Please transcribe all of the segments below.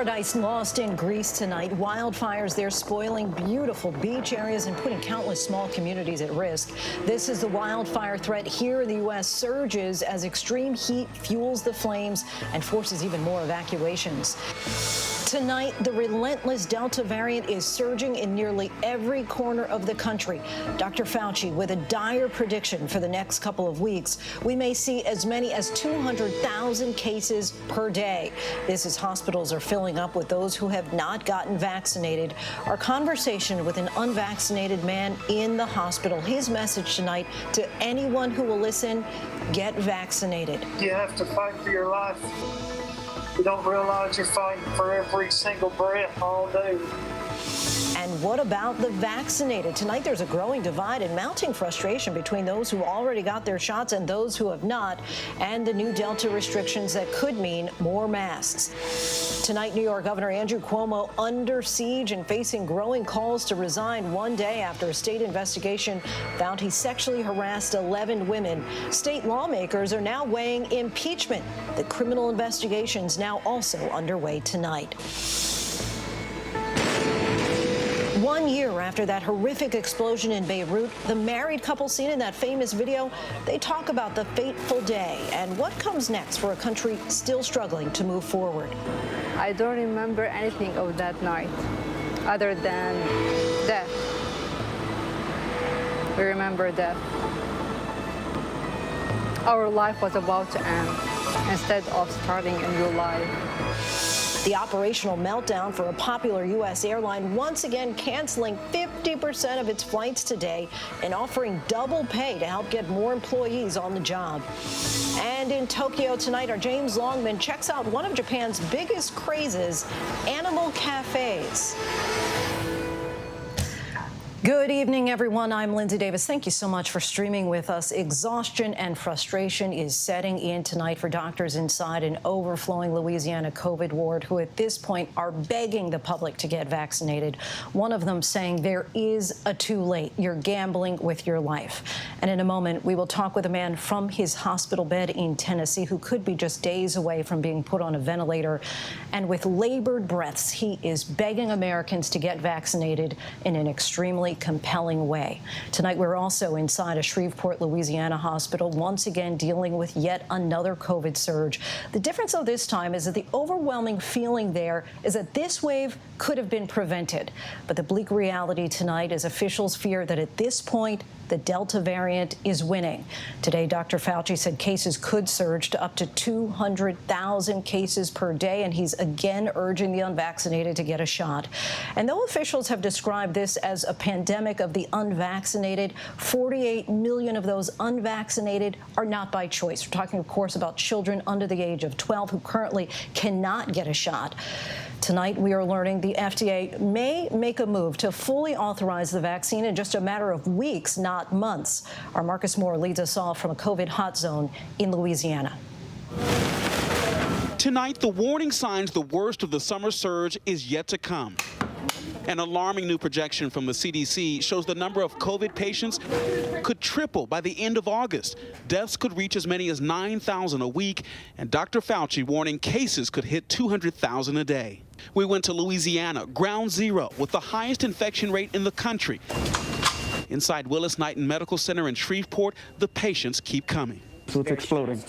Paradise lost in Greece tonight. Wildfires there spoiling beautiful beach areas and putting countless small communities at risk. This is the wildfire threat here in the U.S. surges as extreme heat fuels the flames and forces even more evacuations. Tonight, the relentless Delta variant is surging in nearly every corner of the country. Dr. Fauci with a dire prediction for the next couple of weeks. We may see as many as 200,000 cases per day. This is hospitals are filling up with those who have not gotten vaccinated. Our conversation with an unvaccinated man in the hospital. His message tonight to anyone who will listen: get vaccinated. You have to fight for your life. You don't realize you're fighting for every single breath all day. And what about the vaccinated? Tonight, there's a growing divide and mounting frustration between those who already got their shots and those who have not, and the new Delta restrictions that could mean more masks. Tonight, New York Governor Andrew Cuomo under siege and facing growing calls to resign one day after a state investigation found he sexually harassed 11 women. State lawmakers are now weighing impeachment. The criminal investigation's now also underway tonight. 1 year after that horrific explosion in Beirut, the married couple seen in that famous video, they talk about the fateful day and what comes next for a country still struggling to move forward. I don't remember anything of that night other than death. We remember death. Our life was about to end instead of starting a new life. The operational meltdown for a popular U.S. airline once again canceling 50% of its flights today and offering double pay to help get more employees on the job. And in Tokyo tonight, our James Longman checks out one of Japan's biggest crazes, animal cafes. Good evening, everyone. I'm Lindsay Davis. Thank you so much for streaming with us. Exhaustion and frustration is setting in tonight for doctors inside an overflowing Louisiana COVID ward who at this point are begging the public to get vaccinated. One of them saying there is a too late. You're gambling with your life. And in a moment, we will talk with a man from his hospital bed in Tennessee who could be just days away from being put on a ventilator. And with labored breaths, he is begging Americans to get vaccinated in an extremely compelling way. Tonight, we're also inside a Shreveport, Louisiana hospital, once again dealing with yet another COVID surge. The difference, though, this time is that the overwhelming feeling there is that this wave could have been prevented. But the bleak reality tonight is officials fear that at this point, the Delta variant is winning. Today, Dr. Fauci said cases could surge to up to 200,000 cases per day, and he's again urging the unvaccinated to get a shot. And though officials have described this as a pandemic of the unvaccinated, 48 million of those unvaccinated are not by choice. We're talking, of course, about children under the age of 12 who currently cannot get a shot. Tonight, we are learning the FDA may make a move to fully authorize the vaccine in just a matter of weeks, not months. Our Marcus Moore leads us all from a COVID hot zone in Louisiana. Tonight, the warning signs the worst of the summer surge is yet to come. An alarming new projection from the CDC shows the number of COVID patients could triple by the end of August. Deaths could reach as many as 9,000 a week, and Dr. Fauci warning cases could hit 200,000 a day. We went to Louisiana, ground zero, with the highest infection rate in the country. Inside Willis-Knighton Medical Center in Shreveport, the patients keep coming. So it's exploding.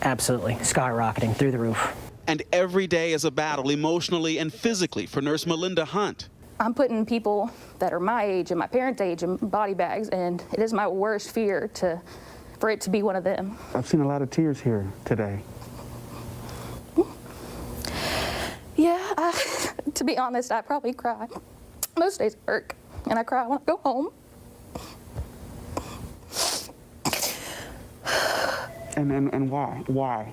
Absolutely, skyrocketing through the roof. And every day is a battle emotionally and physically for Nurse Melinda Hunt. I'm putting people that are my age and my parents' age in body bags, and it is my worst fear for it to be one of them. I've seen a lot of tears here today. Yeah, to be honest, I probably cry most days at work, and I cry when I go home. And why? Why?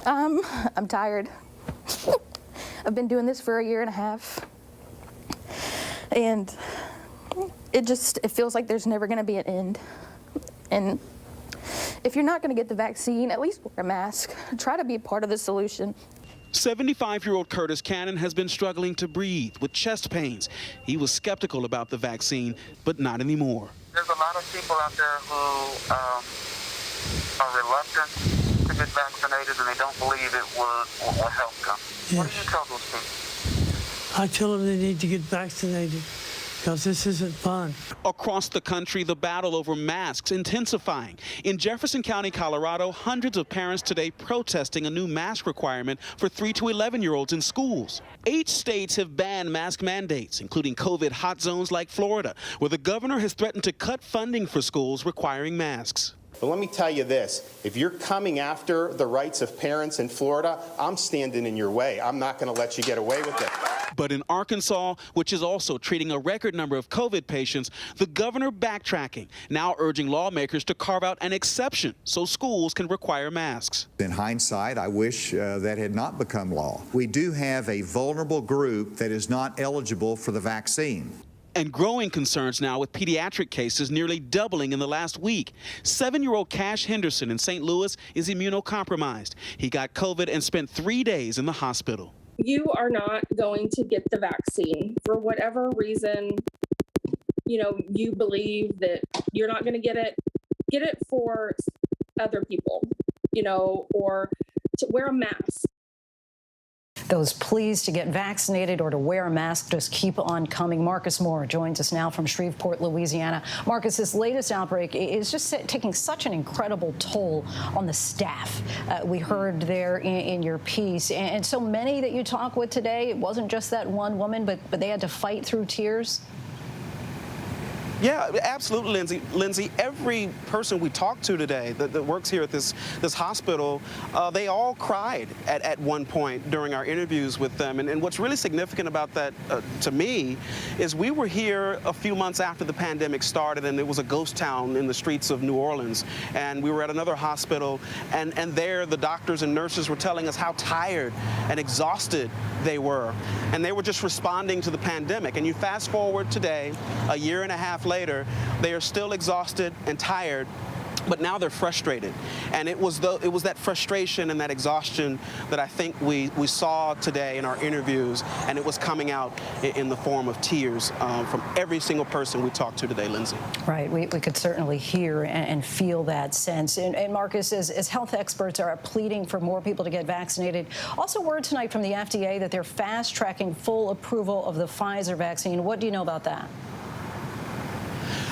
I'm tired. I've been doing this for a year and a half, and it feels like there's never going to be an end. And if you're not going to get the vaccine, at least wear a mask. Try to be a part of the solution. 75-year-old Curtis Cannon has been struggling to breathe with chest pains. He was skeptical about the vaccine, but not anymore. There's a lot of people out there who are reluctant to get vaccinated and they don't believe it will help them. Yes. What do you tell those people? I tell them they need to get vaccinated because this isn't fun. Across the country, the battle over masks intensifying. In Jefferson County, Colorado, hundreds of parents today protesting a new mask requirement for 3 to 11-year-olds in schools. 8 states have banned mask mandates, including COVID hot zones like Florida, where the governor has threatened to cut funding for schools requiring masks. But let me tell you this, if you're coming after the rights of parents in Florida, I'm standing in your way. I'm not going to let you get away with it. But in Arkansas, which is also treating a record number of COVID patients, the governor backtracking, now urging lawmakers to carve out an exception so schools can require masks. In hindsight, I wish that had not become law. We do have a vulnerable group that is not eligible for the vaccine. And growing concerns now with pediatric cases nearly doubling in the last week. 7-year-old Cash Henderson in St. Louis is immunocompromised. He got COVID and spent 3 days in the hospital. You are not going to get the vaccine for whatever reason, you believe that you're not going to get it for other people, or to wear a mask. Those pleas to get vaccinated or to wear a mask just keep on coming. Marcus Moore joins us now from Shreveport, Louisiana. Marcus, this latest outbreak is just taking such an incredible toll on the staff. We heard there in your piece. And so many that you talk with today, it wasn't just that one woman, but they had to fight through tears. Yeah, absolutely, Lindsay. Every person we talked to today that works here at this hospital, they all cried at one point during our interviews with them. And what's really significant about that to me is we were here a few months after the pandemic started, and it was a ghost town in the streets of New Orleans. And we were at another hospital, and there the doctors and nurses were telling us how tired and exhausted they were. And they were just responding to the pandemic. And you fast forward today, a year and a half later, they are still exhausted and tired, but now they're frustrated. And it was that frustration and that exhaustion that I think we saw today in our interviews, and it was coming out in the form of tears from every single person we talked to today, Lindsay. Right, we could certainly hear and feel that sense. And Marcus, as health experts are pleading for more people to get vaccinated, also word tonight from the FDA that they're fast-tracking full approval of the Pfizer vaccine. What do you know about that?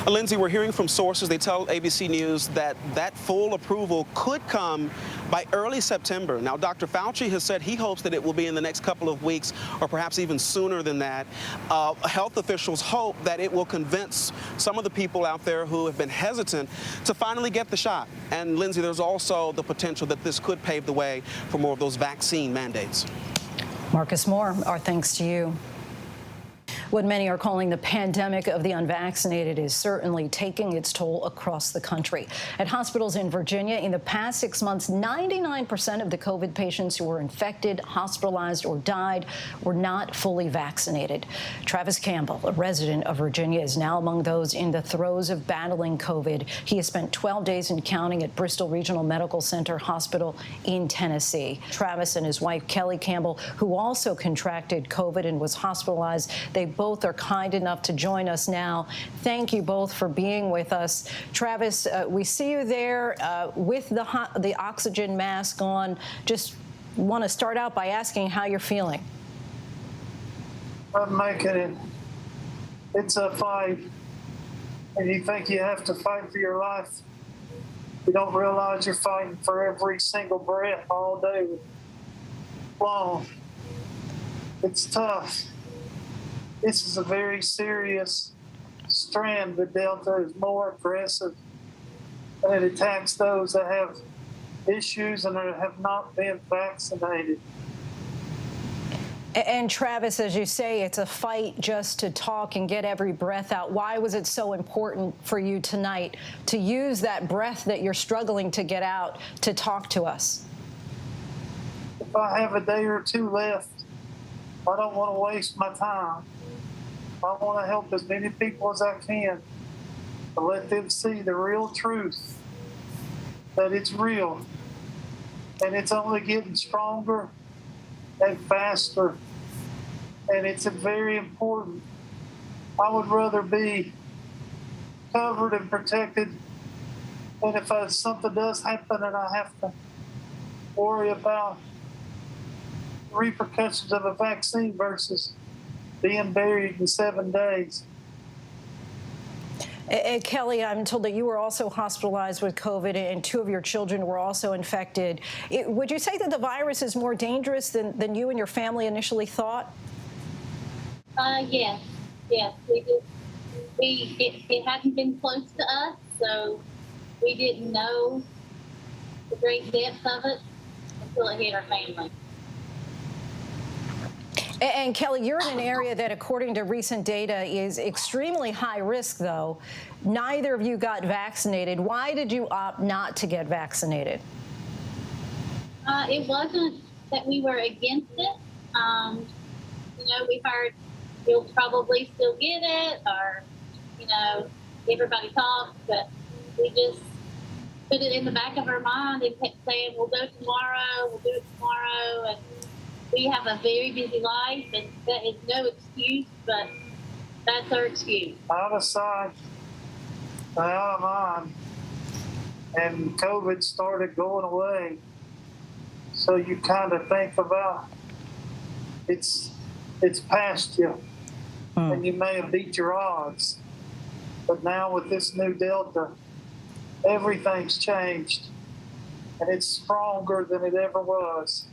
Lindsay, we're hearing from sources. They tell ABC News that full approval could come by early September. Now, Dr. Fauci has said he hopes that it will be in the next couple of weeks or perhaps even sooner than that. Health officials hope that it will convince some of the people out there who have been hesitant to finally get the shot. And, Lindsay, there's also the potential that this could pave the way for more of those vaccine mandates. Marcus Moore, our thanks to you. What many are calling the pandemic of the unvaccinated is certainly taking its toll across the country. At hospitals in Virginia, in the past 6 months, 99% of the COVID patients who were infected, hospitalized, or died were not fully vaccinated. Travis Campbell, a resident of Virginia, is now among those in the throes of battling COVID. He has spent 12 days and counting at Bristol Regional Medical Center Hospital in Tennessee. Travis and his wife, Kelly Campbell, who also contracted COVID and was hospitalized, they both are kind enough to join us now. Thank you both for being with us. Travis, we see you there with the oxygen mask on. Just want to start out by asking how you're feeling. I'm making it. It's a fight. And you think you have to fight for your life. You don't realize you're fighting for every single breath all day long. It's tough. This is a very serious strand. The Delta is more aggressive, and it attacks those that have issues and that have not been vaccinated. And Travis, as you say, it's a fight just to talk and get every breath out. Why was it so important for you tonight to use that breath that you're struggling to get out to talk to us? If I have a day or two left, I don't want to waste my time. I want to help as many people as I can to let them see the real truth, that it's real, and it's only getting stronger and faster, and it's very important. I would rather be covered and protected than if something does happen and I have to worry about the repercussions of a vaccine versus being buried in 7 days. And Kelly, I'm told that you were also hospitalized with COVID and 2 of your children were also infected. Would you say that the virus is more dangerous than you and your family initially thought? Yes. It hadn't been close to us, so we didn't know the great depth of it until it hit our family. And Kelly, you're in an area that, according to recent data, is extremely high risk, though. Neither of you got vaccinated. Why did you opt not to get vaccinated? It wasn't that we were against it. We heard you'll probably still get it, or, everybody talks, but we just put it in the back of our mind and kept saying, we'll do it tomorrow, and we have a very busy life, and that is no excuse, but that's our excuse. Out of sight, out of mind, and COVID started going away. So you kind of think about it's past you, and you may have beat your odds. But now with this new Delta, everything's changed, and it's stronger than it ever was.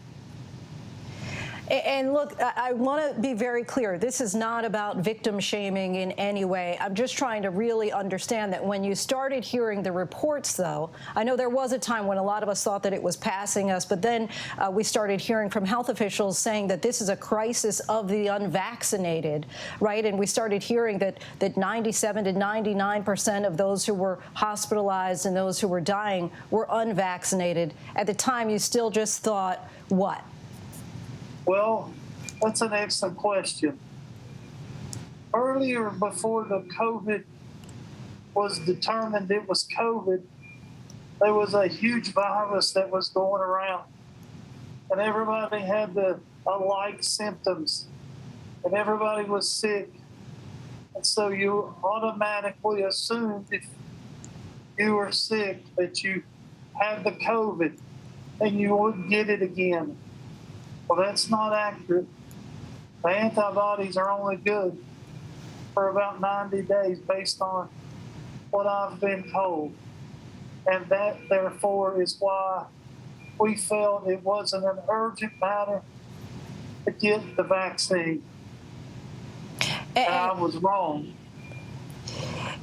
And look, I want to be very clear. This is not about victim shaming in any way. I'm just trying to really understand that when you started hearing the reports, though, I know there was a time when a lot of us thought that it was passing us, but then we started hearing from health officials saying that this is a crisis of the unvaccinated, right? And we started hearing that 97 to 99% of those who were hospitalized and those who were dying were unvaccinated. At the time, you still just thought, what? Well, that's an excellent question. Earlier, before the COVID was determined it was COVID, there was a huge virus that was going around, and everybody had the alike symptoms, and everybody was sick. And so you automatically assumed if you were sick that you had the COVID and you wouldn't get it again. Well, that's not accurate. The antibodies are only good for about 90 days based on what I've been told. And that, therefore, is why we felt it wasn't an urgent matter to get the vaccine. And I was wrong.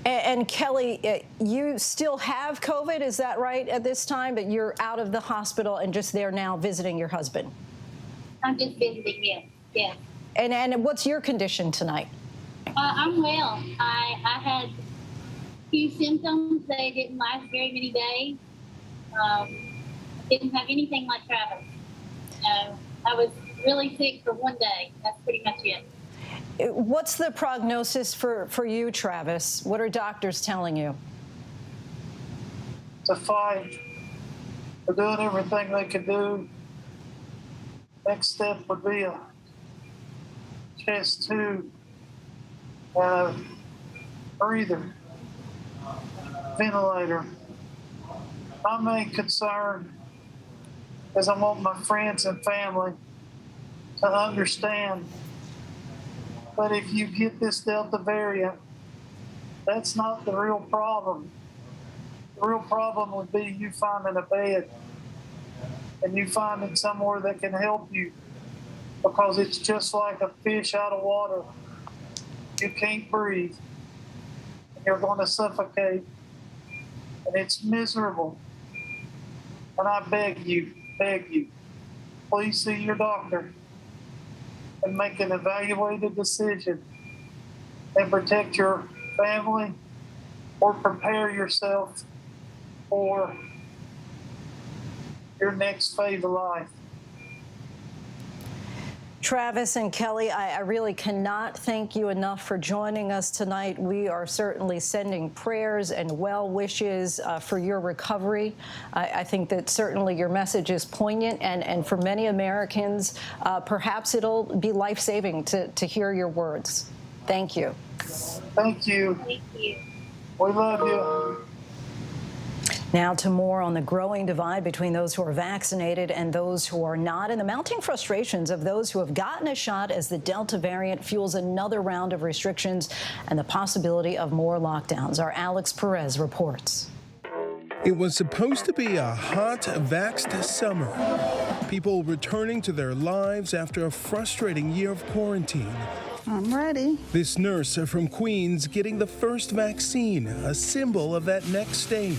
And Kelly, you still have COVID, is that right, at this time? But you're out of the hospital and just there now visiting your husband? I'm just visiting, yes. And what's your condition tonight? I'm well. I had a few symptoms. They didn't last very many days. Didn't have anything like Travis. I was really sick for 1 day. That's pretty much it. What's the prognosis for you, Travis? What are doctors telling you? To fight. They're doing everything they can do. Next step would be a chest tube, breather, ventilator. My main concern is I want my friends and family to understand that if you get this Delta variant, that's not the real problem. The real problem would be you finding a bed and you finding somewhere that can help you, because it's just like a fish out of water. You can't breathe. You're going to suffocate, and it's miserable. And I beg you, please see your doctor and make an evaluated decision and protect your family or prepare yourself for your next phase of life. Travis and Kelly, I really cannot thank you enough for joining us tonight. We are certainly sending prayers and well wishes for your recovery. I think that certainly your message is poignant, and for many Americans, perhaps it'll be life-saving to hear your words. Thank you. Thank you. Thank you. We love you. Now to more on the growing divide between those who are vaccinated and those who are not, and the mounting frustrations of those who have gotten a shot as the Delta variant fuels another round of restrictions and the possibility of more lockdowns. Our Alex Perez reports. It was supposed to be a hot, vaxxed summer. People returning to their lives after a frustrating year of quarantine. I'm ready. This nurse from Queens getting the first vaccine, a symbol of that next stage.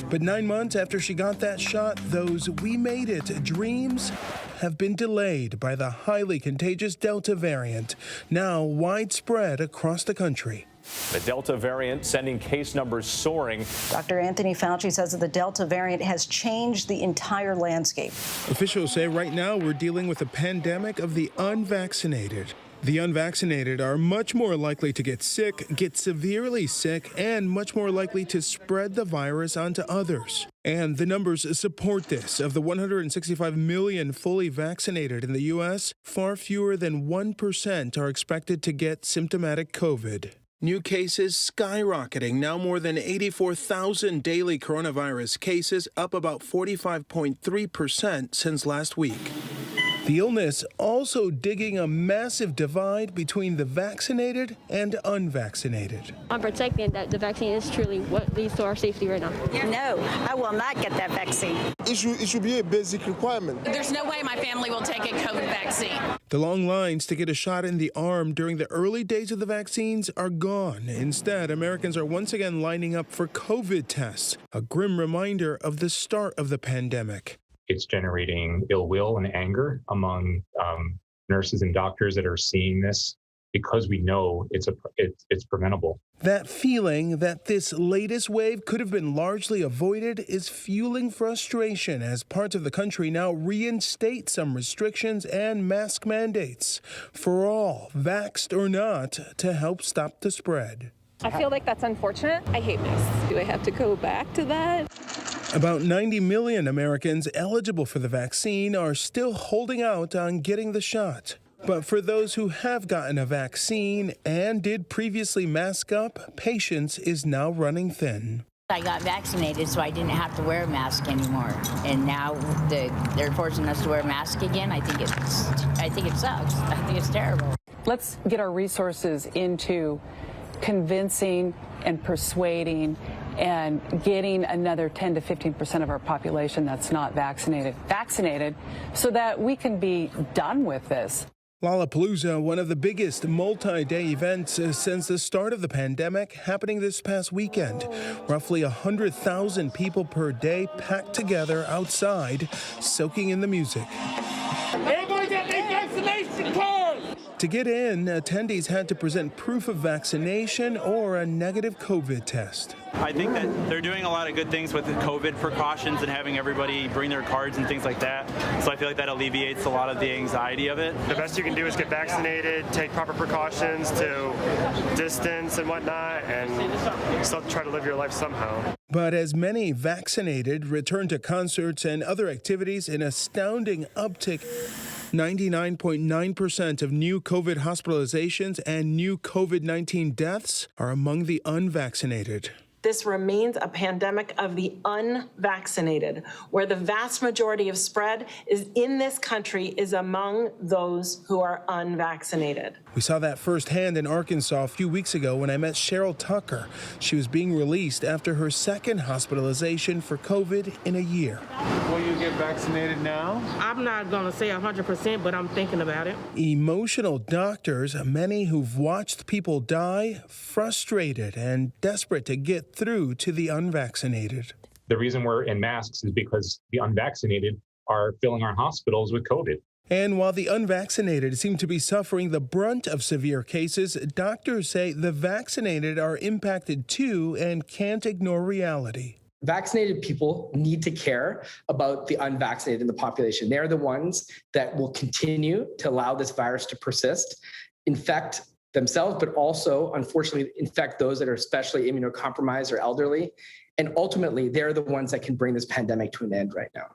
But 9 months after she got that shot, those "we made it" dreams have been delayed by the highly contagious Delta variant, now widespread across the country. The Delta variant sending case numbers soaring. Dr. Anthony Fauci says that the Delta variant has changed the entire landscape. Officials say right now we're dealing with a pandemic of the unvaccinated. The unvaccinated are much more likely to get sick, get severely sick, and much more likely to spread the virus onto others. And the numbers support this. Of the 165 million fully vaccinated in the U.S., far fewer than 1% are expected to get symptomatic COVID. New cases skyrocketing, now more than 84,000 daily coronavirus cases, up about 45.3% since last week. The illness also digging a massive divide between the vaccinated and unvaccinated. I'm protecting that the vaccine is truly what leads to our safety right now. No, I will not get that vaccine. It should be a basic requirement. There's no way my family will take a COVID vaccine. The long lines to get a shot in the arm during the early days of the vaccines are gone. Instead, Americans are once again lining up for COVID tests, a grim reminder of the start of the pandemic. It's generating ill will and anger among nurses and doctors that are seeing this because we know it's preventable. That feeling that this latest wave could have been largely avoided is fueling frustration as parts of the country now reinstate some restrictions and mask mandates for all, vaxxed or not, to help stop the spread. I feel like that's unfortunate. I hate masks. Do I have to go back to that? About 90 million Americans eligible for the vaccine are still holding out on getting the shot. But for those who have gotten a vaccine and did previously mask up, patience is now running thin. I got vaccinated, so I didn't have to wear a mask anymore. And now they're forcing us to wear a mask again. I think it sucks. I think it's terrible. Let's get our resources into convincing and persuading and getting another 10 to 15% of our population that's not vaccinated so that we can be done with this. Lollapalooza, one of the biggest multi-day events since the start of the pandemic, happening this past weekend. Roughly 100,000 people per day packed together outside, soaking in the music. Everybody get their vaccination cards! To get in, attendees had to present proof of vaccination or a negative COVID test. I think that they're doing a lot of good things with the COVID precautions and having everybody bring their cards and things like that. So I feel like that alleviates a lot of the anxiety of it. The best you can do is get vaccinated, take proper precautions to distance and whatnot, and still try to live your life somehow. But as many vaccinated return to concerts and other activities, an astounding uptick. 99.9% of new COVID hospitalizations and new COVID-19 deaths are among the unvaccinated. This remains a pandemic of the unvaccinated, where the vast majority of spread is in this country is among those who are unvaccinated. We saw that firsthand in Arkansas a few weeks ago when I met Cheryl Tucker. She was being released after her second hospitalization for COVID in a year. Will you get vaccinated now? I'm not going to say 100%, but I'm thinking about it. Emotional doctors, many who've watched people die, frustrated and desperate to get through to the unvaccinated. The reason we're in masks is because the unvaccinated are filling our hospitals with COVID. And while the unvaccinated seem to be suffering the brunt of severe cases, doctors say the vaccinated are impacted too and can't ignore reality. Vaccinated people need to care about the unvaccinated in the population. They're the ones that will continue to allow this virus to persist, infect themselves, but also, unfortunately, infect those that are especially immunocompromised or elderly. And ultimately, they're the ones that can bring this pandemic to an end right now.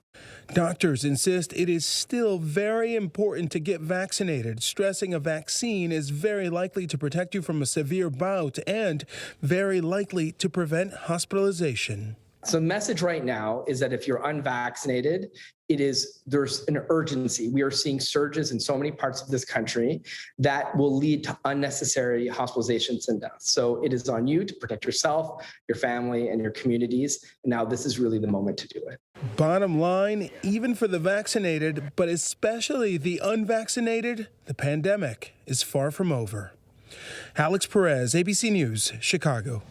Doctors insist it is still very important to get vaccinated, stressing a vaccine is very likely to protect you from a severe bout and very likely to prevent hospitalization. So the message right now is that if you're unvaccinated, there's an urgency. We are seeing surges in so many parts of this country that will lead to unnecessary hospitalizations and deaths. So it is on you to protect yourself, your family, and your communities. And now this is really the moment to do it. Bottom line, even for the vaccinated, but especially the unvaccinated, the pandemic is far from over. Alex Perez, ABC News, Chicago.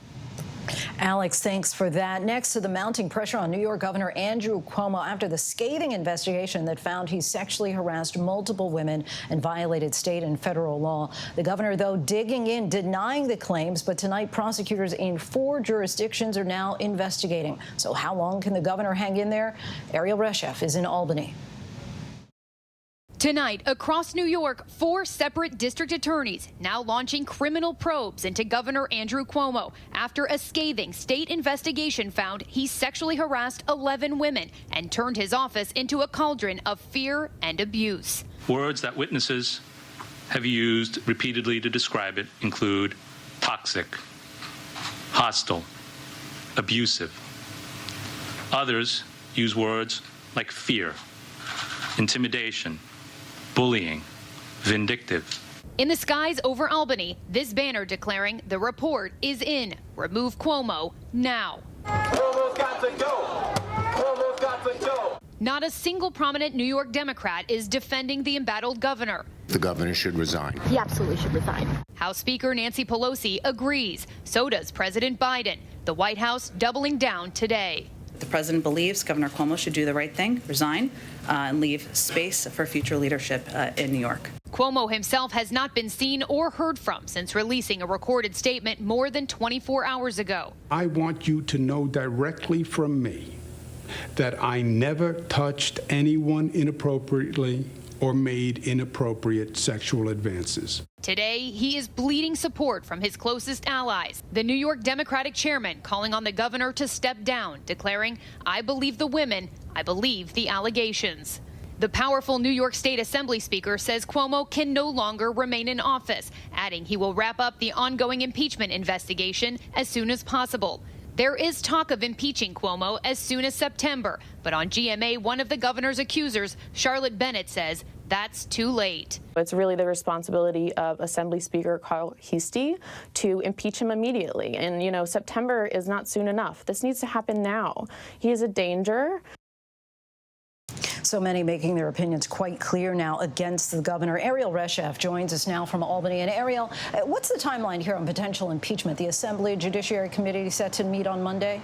Alex, thanks for that. Next to the mounting pressure on New York Governor Andrew Cuomo after the scathing investigation that found he sexually harassed multiple women and violated state and federal law. The governor, though, digging in, denying the claims, but tonight prosecutors in 4 jurisdictions are now investigating. So how long can the governor hang in there? Ariel Reshef is in Albany. Tonight, across New York, 4 separate district attorneys now launching criminal probes into Governor Andrew Cuomo after a scathing state investigation found he sexually harassed 11 women and turned his office into a cauldron of fear and abuse. Words that witnesses have used repeatedly to describe it include toxic, hostile, abusive. Others use words like fear, intimidation, bullying, vindictive. In the skies over Albany, this banner declaring the report is in. Remove Cuomo now. Cuomo's got to go. Cuomo's got to go. Not a single prominent New York Democrat is defending the embattled governor. The governor should resign. He absolutely should resign. House Speaker Nancy Pelosi agrees. So does President Biden. The White House doubling down today. The president believes Governor Cuomo should do the right thing, resign, and leave space for future leadership in New York. Cuomo himself has not been seen or heard from since releasing a recorded statement more than 24 hours ago. I want you to know directly from me that I never touched anyone inappropriately or made inappropriate sexual advances. Today, he is bleeding support from his closest allies. The New York Democratic chairman calling on the governor to step down, declaring, "I believe the women, I believe the allegations." The powerful New York State Assembly Speaker says Cuomo can no longer remain in office, adding he will wrap up the ongoing impeachment investigation as soon as possible. There is talk of impeaching Cuomo as soon as September, but on GMA, one of the governor's accusers, Charlotte Bennett, says that's too late. It's really the responsibility of Assembly Speaker Carl Heastie to impeach him immediately. And, September is not soon enough. This needs to happen now. He is a danger. So many making their opinions quite clear now against the governor. Ariel Reshef joins us now from Albany. And Ariel, what's the timeline here on potential impeachment? The Assembly Judiciary Committee set to meet on Monday?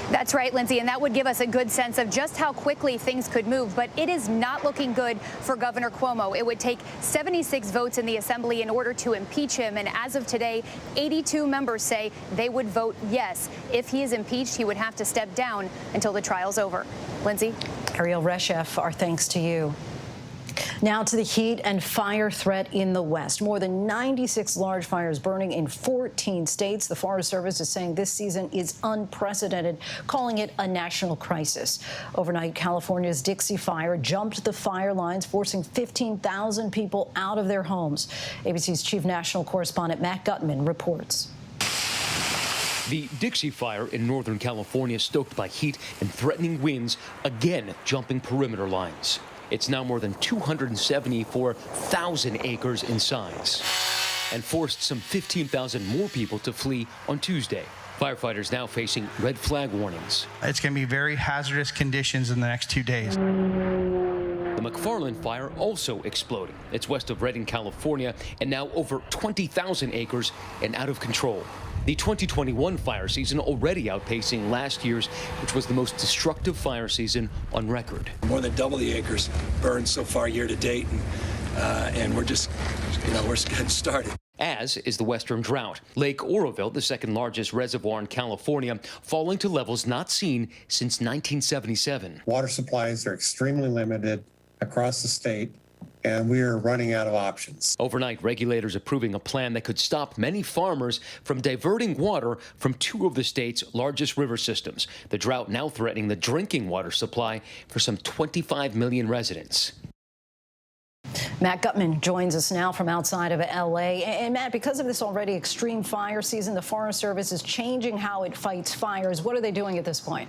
That's right, Lindsay, and that would give us a good sense of just how quickly things could move. But it is not looking good for Governor Cuomo. It would take 76 votes in the Assembly in order to impeach him. And as of today, 82 members say they would vote yes. If he is impeached, he would have to step down until the trial's over. Lindsay? Ariel Reshef, our thanks to you. Now to the heat and fire threat in the West. More than 96 large fires burning in 14 states. The Forest Service is saying this season is unprecedented, calling it a national crisis. Overnight, California's Dixie Fire jumped the fire lines, forcing 15,000 people out of their homes. ABC's chief national correspondent Matt Gutman reports. The Dixie Fire in Northern California, stoked by heat and threatening winds, again jumping perimeter lines. It's now more than 274,000 acres in size and forced some 15,000 more people to flee on Tuesday. Firefighters now facing red flag warnings. It's going to be very hazardous conditions in the next 2 days. The Mcfarland Fire also exploding. It's west of Redding, California, and now over 20,000 acres and out of control. The 2021 fire season already outpacing last year's, which was the most destructive fire season on record. More than double the acres burned so far year to date, and we're just, we're getting started. As is the western drought. Lake Oroville, the second largest reservoir in California, falling to levels not seen since 1977. Water supplies are extremely limited across the state, and we are running out of options. Overnight, regulators approving a plan that could stop many farmers from diverting water from 2 of the state's largest river systems. The drought now threatening the drinking water supply for some 25 million residents. Matt Gutman joins us now from outside of L.A. And Matt, because of this already extreme fire season, the Forest Service is changing how it fights fires. What are they doing at this point?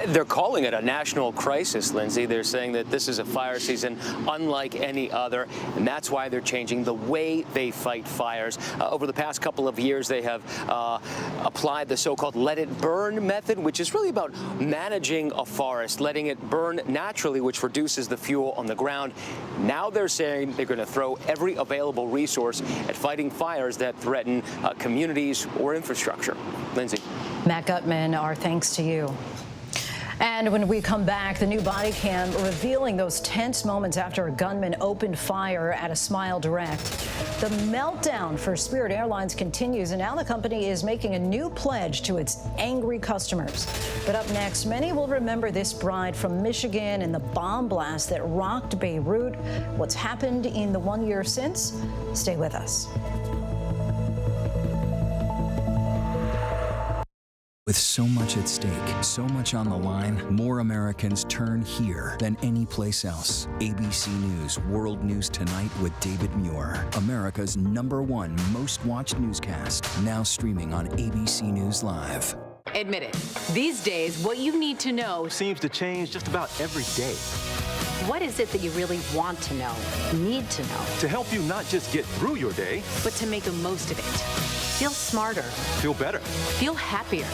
They're calling it a national crisis, Lindsay. They're saying that this is a fire season unlike any other, and that's why they're changing the way they fight fires. Over the past couple of years, they have applied the so-called let it burn method, which is really about managing a forest, letting it burn naturally, which reduces the fuel on the ground. Now they're saying they're going to throw every available resource at fighting fires that threaten communities or infrastructure. Lindsay. Matt Gutman, our thanks to you. And when we come back, the new body cam revealing those tense moments after a gunman opened fire at a Smile Direct. The meltdown for Spirit Airlines continues, and now the company is making a new pledge to its angry customers. But up next, many will remember this bride from Michigan and the bomb blast that rocked Beirut. What's happened in the 1 year since? Stay with us. With so much at stake, so much on the line, more Americans turn here than any place else. ABC News World News Tonight with David Muir, America's #1 most watched newscast, now streaming on ABC News Live. Admit it, these days, what you need to know seems to change just about every day. What is it that you really want to know, need to know? To help you not just get through your day, but to make the most of it. Feel smarter. Feel better. Feel happier.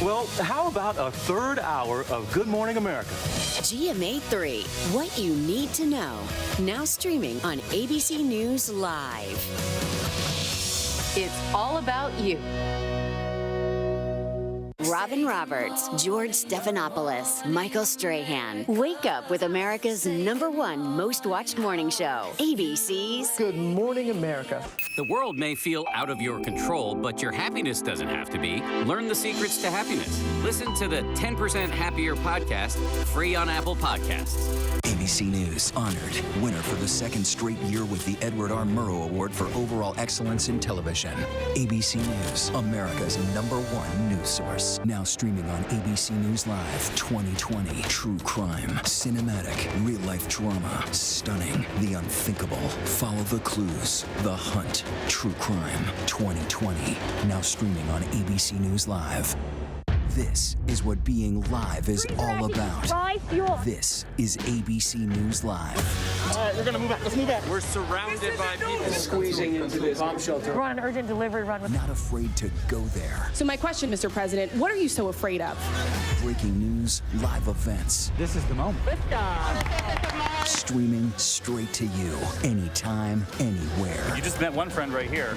Well, how about a third hour of Good Morning America? GMA 3, what you need to know. Now streaming on ABC News Live. It's all about you. Robin Roberts, George Stephanopoulos, Michael Strahan. Wake up with America's #1 most watched morning show. ABC's Good Morning America. The world may feel out of your control, but your happiness doesn't have to be. Learn the secrets to happiness. Listen to the 10% Happier podcast, free on Apple Podcasts. ABC News honored winner for the second straight year with the Edward R. Murrow Award for Overall Excellence in Television. ABC News, America's #1 news source. Now streaming on ABC News Live 2020. True crime, cinematic, real-life drama, stunning, the unthinkable. Follow the clues, The Hunt. True crime 2020. Now streaming on ABC News Live. This is what being live is all about. This is ABC News Live. All right, we're going to move back. Let's move back. We're surrounded by people squeezing into this bomb shelter. We're on an urgent delivery run. Not afraid to go there. So my question, Mr. President, what are you so afraid of? Breaking news, live events. This is the moment. Streaming straight to you, anytime, anywhere. You just met one friend right here.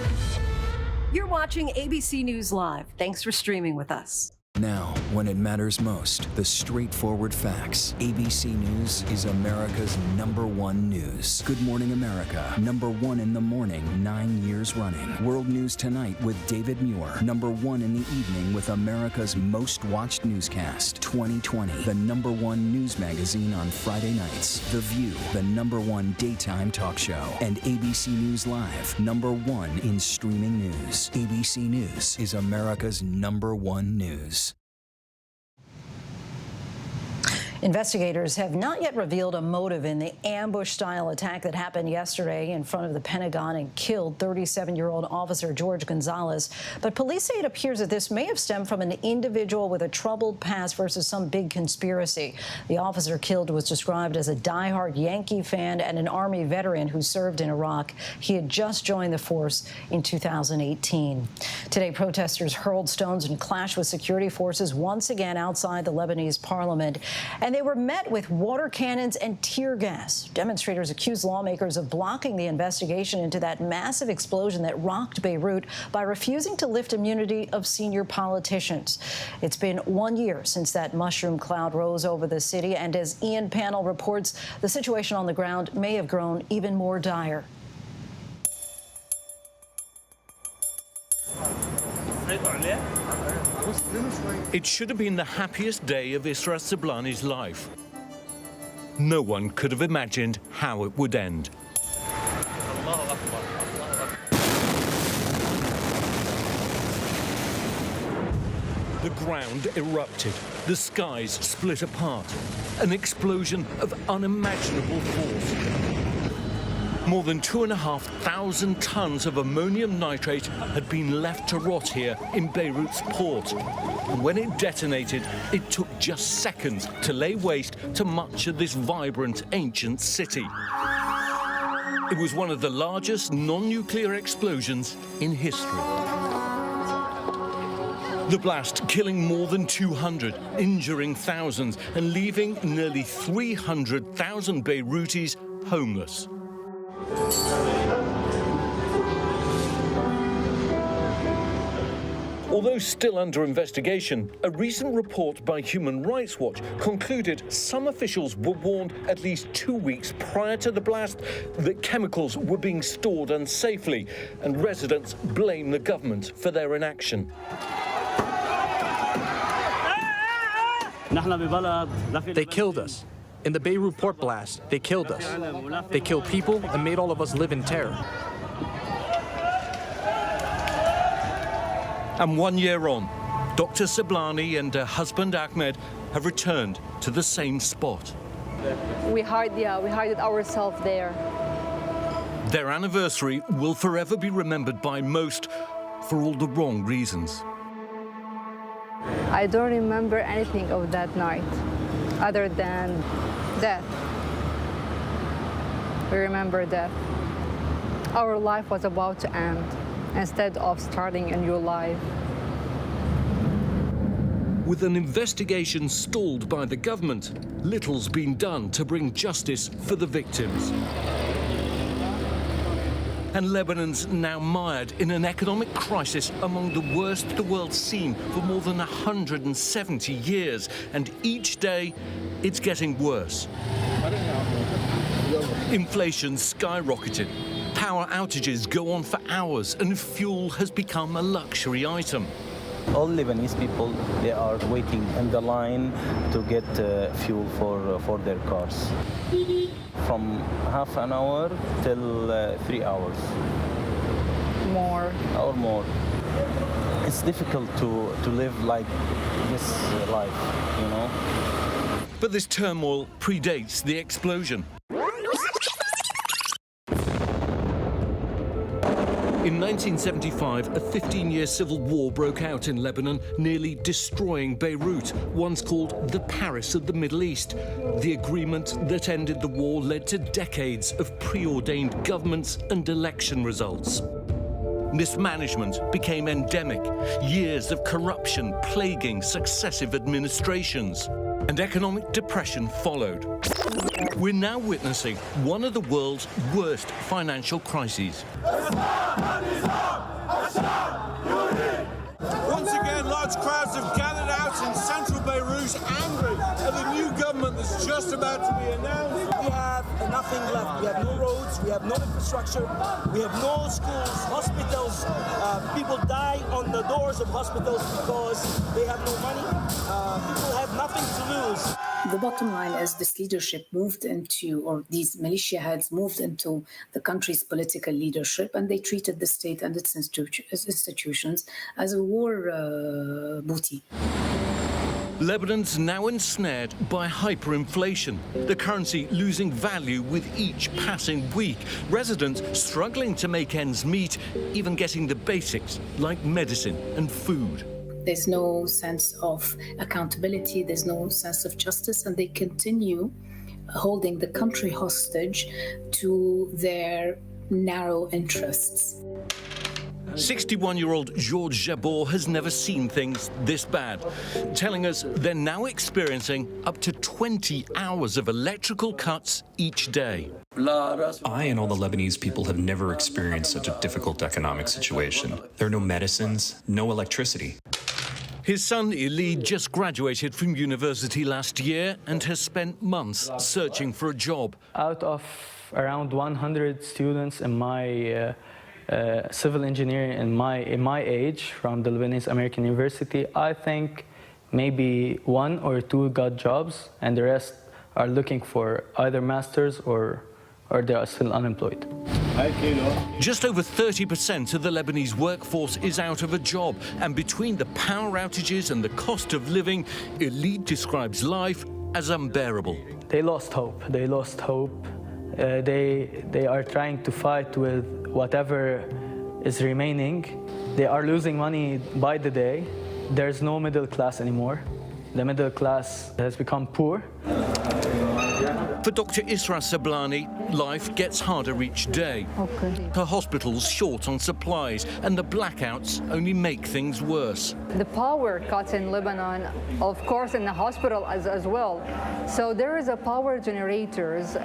You're watching ABC News Live. Thanks for streaming with us. Now, when it matters most, the straightforward facts. ABC News is America's #1 news. Good Morning America, #1 in the morning, 9 years running. World News Tonight with David Muir, #1 in the evening with America's most watched newscast, 2020. The #1 news magazine on Friday nights. The View, the #1 daytime talk show. And ABC News Live, #1 in streaming news. ABC News is America's #1 news. Investigators have not yet revealed a motive in the ambush-style attack that happened yesterday in front of the Pentagon and killed 37-year-old officer George Gonzalez. But police say it appears that this may have stemmed from an individual with a troubled past versus some big conspiracy. The officer killed was described as a diehard Yankee fan and an Army veteran who served in Iraq. He had just joined the force in 2018. Today, protesters hurled stones and clashed with security forces once again outside the Lebanese parliament. And they were met with water cannons and tear gas. Demonstrators accused lawmakers of blocking the investigation into that massive explosion that rocked Beirut by refusing to lift immunity of senior politicians. It's been 1 year since that mushroom cloud rose over the city, and as Ian Pannell reports, the situation on the ground may have grown even more dire. It should have been the happiest day of Isra Sablani's life. No one could have imagined how it would end. The ground erupted, the skies split apart, an explosion of unimaginable force. More than 2,500 tons of ammonium nitrate had been left to rot here in Beirut's port. And when it detonated, it took just seconds to lay waste to much of this vibrant ancient city. It was one of the largest non-nuclear explosions in history. The blast killing more than 200, injuring thousands, and leaving nearly 300,000 Beirutis homeless. Although still under investigation, a recent report by Human Rights Watch concluded some officials were warned at least 2 weeks prior to the blast that chemicals were being stored unsafely, and residents blame the government for their inaction. They killed us. In the Beirut port blast, they killed us. They killed people and made all of us live in terror. And 1 year on, Dr. Sablani and her husband Ahmed have returned to the same spot. We hided ourselves there. Their anniversary will forever be remembered by most for all the wrong reasons. I don't remember anything of that night other than death. We remember death. Our life was about to end instead of starting a new life. With an investigation stalled by the government, little's been done to bring justice for the victims. And Lebanon's now mired in an economic crisis among the worst the world's seen for more than 170 years. And each day, it's getting worse. Inflation skyrocketed. Power outages go on for hours, and fuel has become a luxury item. All Lebanese people, they are waiting in the line to get fuel for their cars. From half an hour till 3 hours. More. Or more. It's difficult to live like this life, you know. But this turmoil predates the explosion. In 1975, a 15-year civil war broke out in Lebanon, nearly destroying Beirut, once called the Paris of the Middle East. The agreement that ended the war led to decades of preordained governments and election results. Mismanagement became endemic, years of corruption plaguing successive administrations, and economic depression followed. We're now witnessing one of the world's worst financial crises. Once again, large crowds have gathered out in central Beirut, angry at the new government that's just about to be announced. We have nothing left. We have no roads, we have no infrastructure, we have no schools, hospitals. People die on the doors of hospitals because they have no money. People have nothing to lose. The bottom line is this leadership moved into, or these militia heads moved into the country's political leadership, and they treated the state and its institutions as a war booty. Lebanon's now ensnared by hyperinflation, the currency losing value with each passing week, residents struggling to make ends meet, even getting the basics like medicine and food. There's no sense of accountability, there's no sense of justice, and they continue holding the country hostage to their narrow interests. 61-year-old Georges Jabor has never seen things this bad, telling us they're now experiencing up to 20 hours of electrical cuts each day. I and all the Lebanese people have never experienced such a difficult economic situation. There are no medicines, no electricity. His son Eli just graduated from university last year and has spent months searching for a job. Out of around 100 students in my civil engineering in my age from the Lebanese American University, I think maybe 1 or 2 got jobs, and the rest are looking for either masters or they are still unemployed. Just over 30% of the Lebanese workforce is out of a job, and between the power outages and the cost of living, Elite describes life as unbearable. They lost hope. They lost hope. They are trying to fight with whatever is remaining. They are losing money by the day. There's no middle class anymore. The middle class has become poor. For Dr. Isra Sablani, life gets harder each day. Her hospital's short on supplies, and the blackouts only make things worse. The power cuts in Lebanon, of course, in the hospital as well. So there is a power generators.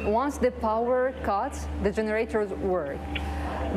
Once the power cuts, the generators work.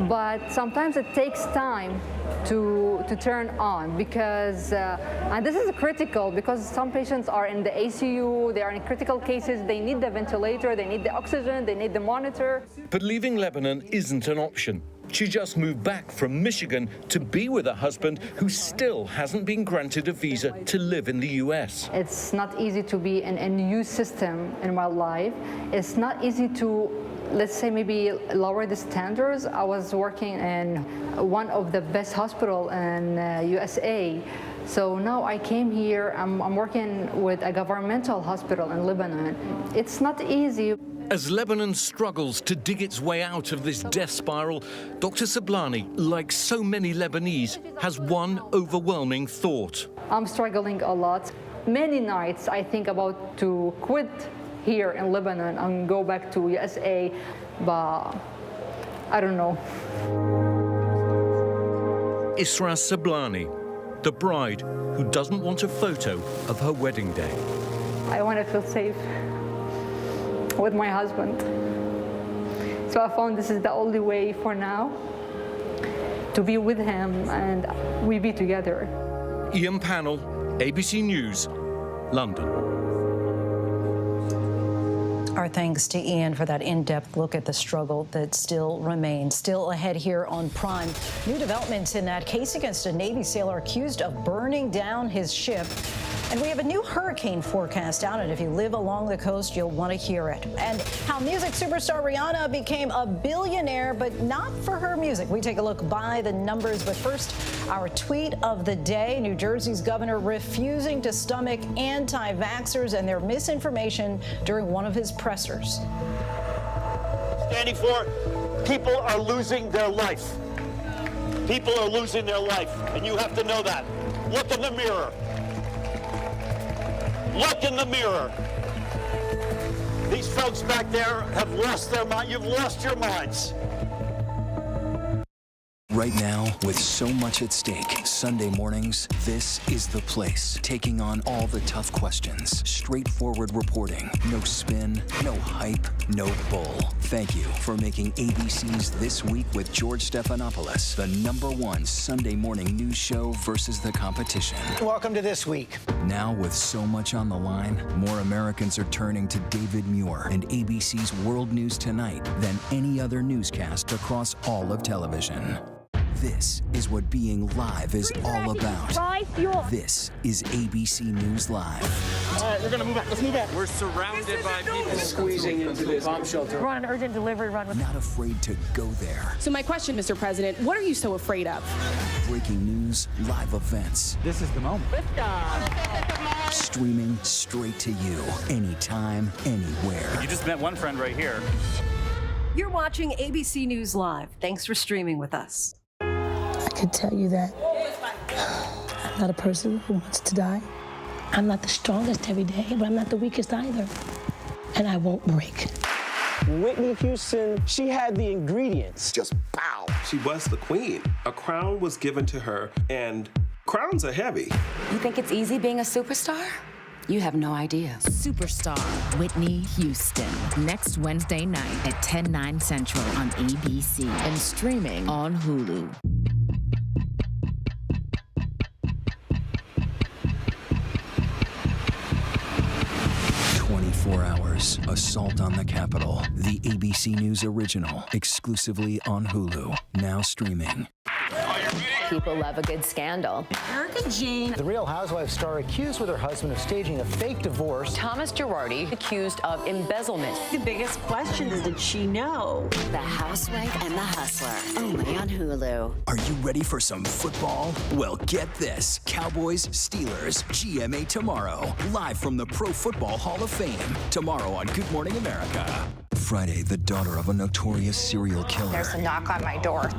But sometimes it takes time to turn on because, and this is critical because some patients are in the ICU, they are in critical cases, they need the ventilator, they need the oxygen, they need the monitor. But leaving Lebanon isn't an option. She just moved back from Michigan to be with her husband, who still hasn't been granted a visa to live in the US. It's not easy to be in a new system in my life. It's not easy to, let's say, maybe lower the standards. I was working in one of the best hospitals in USA. So now I came here, I'm working with a governmental hospital in Lebanon. It's not easy. As Lebanon struggles to dig its way out of this death spiral, Dr. Sablani, like so many Lebanese, has one overwhelming thought. I'm struggling a lot. Many nights I think about to quit here in Lebanon and go back to USA, but I don't know. Isra Sablani, the bride who doesn't want a photo of her wedding day. I want to feel safe with my husband. So I found this is the only way for now to be with him and we be together. Ian Pannell, ABC News, London. Our thanks to Ian for that in-depth look at the struggle that still remains. Still ahead here on Prime, new developments in that case against a Navy sailor accused of burning down his ship. And we have a new hurricane forecast out, and if you live along the coast, you'll want to hear it. And how music superstar Rihanna became a billionaire, but not for her music. We take a look by the numbers, but first, our tweet of the day. New Jersey's governor refusing to stomach anti-vaxxers and their misinformation during one of his pressers. Standing for, people are losing their life. People are losing their life, and you have to know that. Look in the mirror. Look in the mirror. These folks back there have lost their mind. You've lost your minds. Right now, with so much at stake, Sunday mornings, this is the place. Taking on all the tough questions. Straightforward reporting. No spin, no hype, no bull. Thank you for making ABC's This Week with George Stephanopoulos the #1 Sunday morning news show versus the competition. Welcome to This Week. Now, with so much on the line, more Americans are turning to David Muir and ABC's World News Tonight than any other newscast across all of television. This is what being live is all about. This is ABC News Live. All right, we're gonna move back. Let's move back. We're surrounded by people squeezing into this bomb shelter. We're on an urgent delivery run. Not afraid to go there. So my question, Mr. President, what are you so afraid of? Breaking news, live events. This is the moment. Streaming straight to you, anytime, anywhere. You just met one friend right here. You're watching ABC News Live. Thanks for streaming with us. I could tell you that I'm not a person who wants to die. I'm not the strongest every day, but I'm not the weakest either. And I won't break. Whitney Houston, she had the ingredients. Just pow. She was the queen. A crown was given to her, and crowns are heavy. You think it's easy being a superstar? You have no idea. Superstar Whitney Houston. Next Wednesday night at 10/9 Central on ABC and streaming on Hulu. 24 hours, assault on the Capitol. The ABC News original, exclusively on Hulu. Now streaming. Are you ready? People love a good scandal. Erica Jane. The Real Housewives star accused with her husband of staging a fake divorce. Thomas Girardi accused of embezzlement. The biggest question is, did she know? The Housewife and the Hustler, only on Hulu. Are you ready for some football? Well, get this. Cowboys, Steelers, GMA tomorrow. Live from the Pro Football Hall of Fame. Tomorrow on Good Morning America. Friday, the daughter of a notorious serial killer. There's a knock on my door.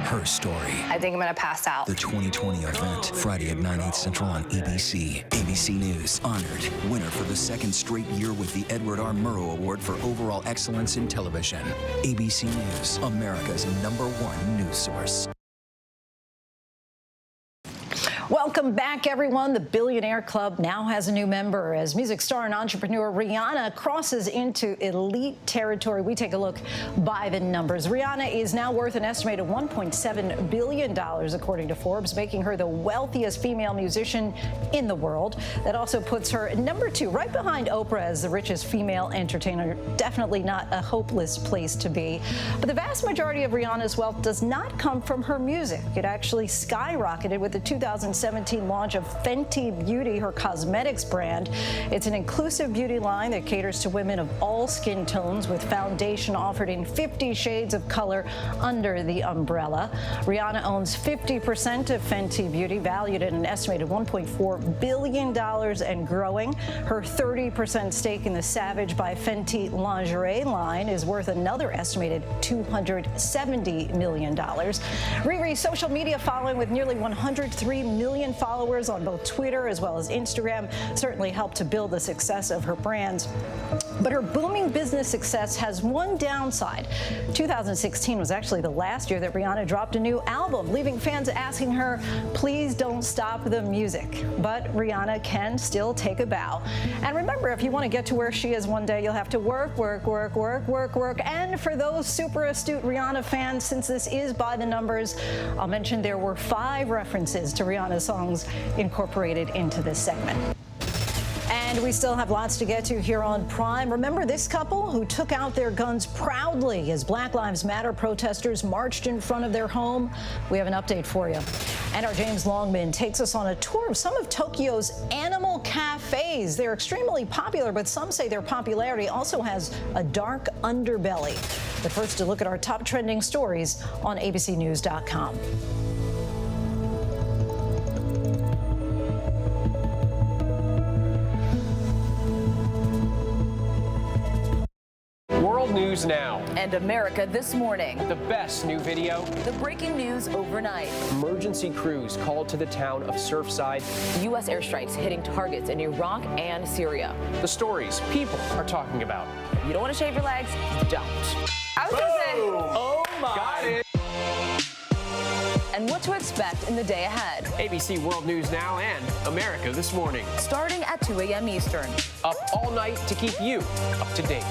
Her story. I think I'm going to pass out. The 2020 event, Friday at 9/8 Central on ABC. ABC News honored winner for the second straight year with the Edward R. Murrow Award for Overall Excellence in Television. ABC News, America's #1 news source. Welcome back, everyone. The Billionaire Club now has a new member as music star and entrepreneur Rihanna crosses into elite territory. We take a look by the numbers. Rihanna is now worth an estimated $1.7 billion, according to Forbes, making her the wealthiest female musician in the world. That also puts her #2, right behind Oprah as the richest female entertainer. Definitely not a hopeless place to be. But the vast majority of Rihanna's wealth does not come from her music. It actually skyrocketed with the 2017 launch of Fenty Beauty, her cosmetics brand. It's an inclusive beauty line that caters to women of all skin tones, with foundation offered in 50 shades of color under the umbrella. Rihanna owns 50% of Fenty Beauty, valued at an estimated $1.4 billion and growing. Her 30% stake in the Savage by Fenty lingerie line is worth another estimated $270 million. Riri's social media following with nearly 103 million followers on both Twitter as well as Instagram certainly helped to build the success of her brands. But her booming business success has one downside. 2016 was actually the last year that Rihanna dropped a new album, leaving fans asking her, please don't stop the music. But Rihanna can still take a bow. And remember, if you want to get to where she is one day, you'll have to work. And for those super astute Rihanna fans, since this is by the numbers, I'll mention there were 5 references to Rihanna's songs incorporated into this segment. And we still have lots to get to here on Prime. Remember this couple who took out their guns proudly as Black Lives Matter protesters marched in front of their home? We have an update for you. And our James Longman takes us on a tour of some of Tokyo's animal cafes. They're extremely popular, but some say their popularity also has a dark underbelly. But first, a look at our top trending stories on abcnews.com. World News Now. And America This Morning. The best new video. The breaking news overnight. Emergency crews called to the town of Surfside. U.S. airstrikes hitting targets in Iraq and Syria. The stories people are talking about. If you don't want to shave your legs, don't. I was going to say. Oh my. Got it. And what to expect in the day ahead. ABC World News Now and America This Morning. Starting at 2 a.m. Eastern. Up all night to keep you up to date.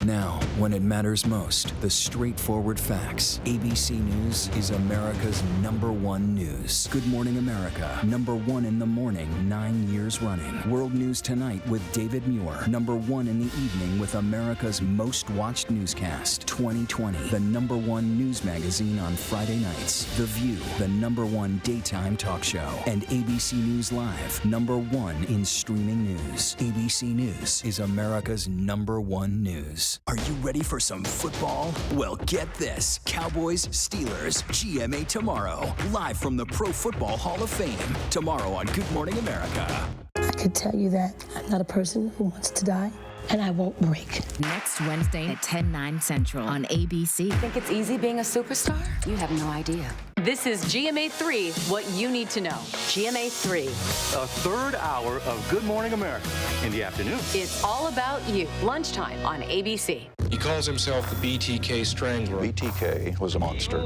Now, when it matters most, the straightforward facts. ABC News is America's #1 news. Good Morning America, #1 in the morning, 9 years running. World News Tonight with David Muir, #1 in the evening with America's most watched newscast. 2020, the #1 news magazine on Friday nights. The View, the #1 daytime talk show. And ABC News Live, #1 in streaming news. ABC News is America's #1 news. Are you ready for some football? Well, get this. Cowboys, Steelers, GMA tomorrow. Live from the Pro Football Hall of Fame. Tomorrow on Good Morning America. I could tell you that I'm not a person who wants to die, and I won't break. Next Wednesday at 10/9 Central on ABC. Think it's easy being a superstar? You have no idea. This is GMA3, what you need to know. GMA3. A third hour of Good Morning America in the afternoon. It's all about you. Lunchtime on ABC. He calls himself the BTK Strangler. BTK was a monster.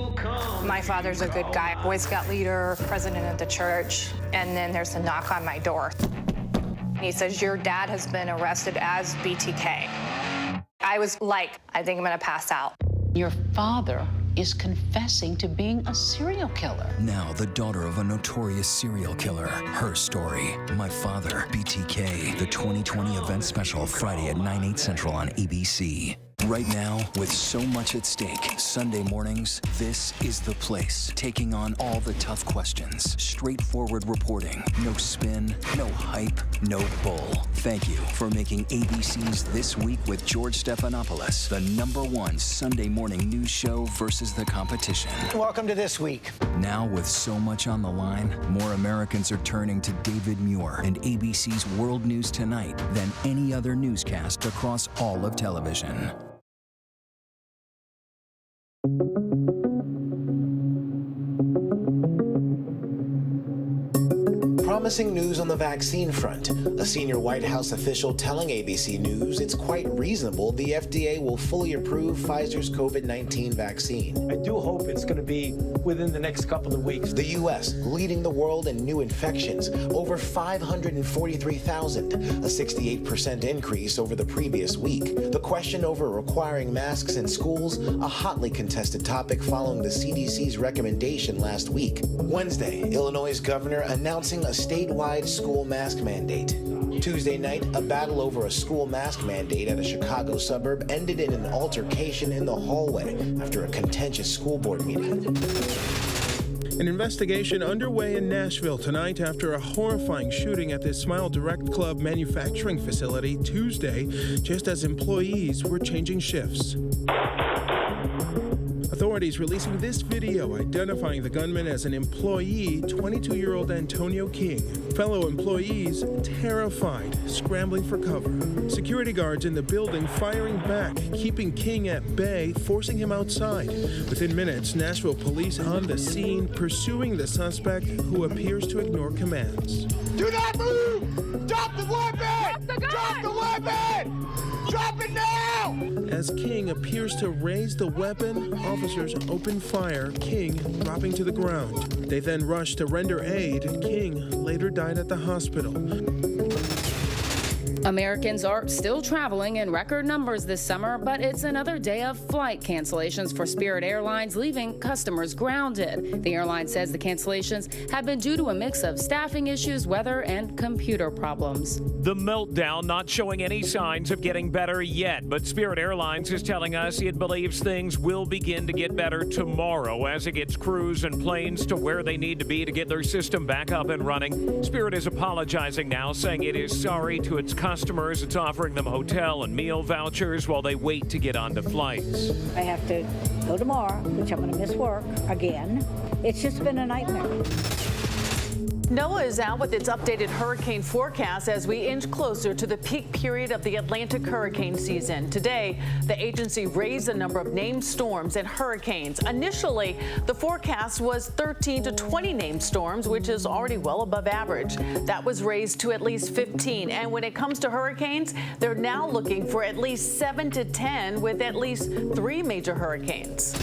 My father's a good guy, Boy Scout leader, president of the church, and then there's a knock on my door. He says, your dad has been arrested as BTK. I was like, I think I'm gonna pass out. Your father is confessing to being a serial killer. Now, the daughter of a notorious serial killer. Her story. My Father, BTK. The 2020 event special, Friday at 9/8 Central on ABC. Right now, with so much at stake, Sunday mornings, this is the place. Taking on all the tough questions. Straightforward reporting. No spin, no hype, no bull. Thank you for making ABC's This Week with George Stephanopoulos the #1 Sunday morning news show versus the competition. Welcome to This Week. Now, with so much on the line, more Americans are turning to David Muir and ABC's World News Tonight than any other newscast across all of television. Promising news on the vaccine front. A senior White House official telling ABC News it's quite reasonable the FDA will fully approve Pfizer's COVID-19 vaccine. I do hope it's going to be within the next couple of weeks. The U.S. leading the world in new infections, over 543,000, a 68% increase over the previous week. The question over requiring masks in schools, a hotly contested topic following the CDC's recommendation last week. Wednesday, Illinois' governor announcing a statewide school mask mandate. Tuesday night, a battle over a school mask mandate at a Chicago suburb ended in an altercation in the hallway after a contentious school board meeting. An investigation underway in Nashville tonight after a horrifying shooting at the Smile Direct Club manufacturing facility Tuesday, just as employees were changing shifts. Authorities releasing this video identifying the gunman as an employee, 22-year-old Antonio King. Fellow employees terrified, scrambling for cover. Security guards in the building firing back, keeping King at bay, forcing him outside. Within minutes, Nashville police on the scene, pursuing the suspect who appears to ignore commands. Do not move! Drop the weapon! Drop the weapon! Drop it now! As King appears to raise the weapon, officers open fire, King dropping to the ground. They then rush to render aid. King later died at the hospital. Americans are still traveling in record numbers this summer, but it's another day of flight cancellations for Spirit Airlines, leaving customers grounded. The airline says the cancellations have been due to a mix of staffing issues, weather, and computer problems. The meltdown not showing any signs of getting better yet, but Spirit Airlines is telling us it believes things will begin to get better tomorrow as it gets crews and planes to where they need to be to get their system back up and running. Spirit is apologizing now, saying it is sorry to its customers. It's offering them hotel and meal vouchers while they wait to get onto flights. I have to go tomorrow, which I'm going to miss work again. It's just been a nightmare. NOAA is out with its updated hurricane forecast as we inch closer to the peak period of the Atlantic hurricane season. Today, the agency raised the number of named storms and hurricanes. Initially, the forecast was 13 to 20 named storms, which is already well above average. That was raised to at least 15. And when it comes to hurricanes, they're now looking for at least 7 to 10 with at least 3 major hurricanes.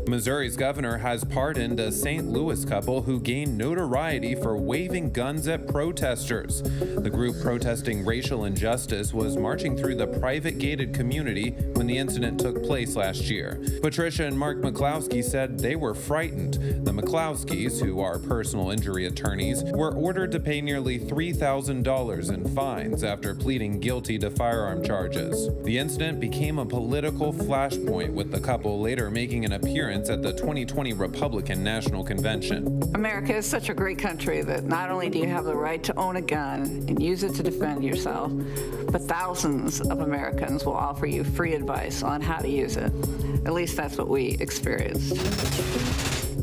Missouri's governor has pardoned a St. Louis couple who gained notoriety for waving guns at protesters. The group protesting racial injustice was marching through the private gated community when the incident took place last year. Patricia and Mark McCloskey said they were frightened. The McCloskeys, who are personal injury attorneys, were ordered to pay nearly $3,000 in fines after pleading guilty to firearm charges. The incident became a political flashpoint, with the couple later making an appearance at the 2020 Republican National Convention. America is such a great country that not only do you have the right to own a gun and use it to defend yourself, but thousands of Americans will offer you free advice on how to use it. At least that's what we experienced.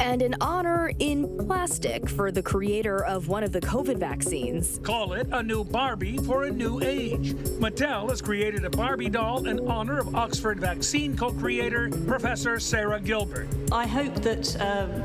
And an honor in plastic for the creator of one of the COVID vaccines. Call it a new Barbie for a new age. Mattel has created a Barbie doll in honor of Oxford vaccine co-creator Professor Sarah Gilbert. I hope that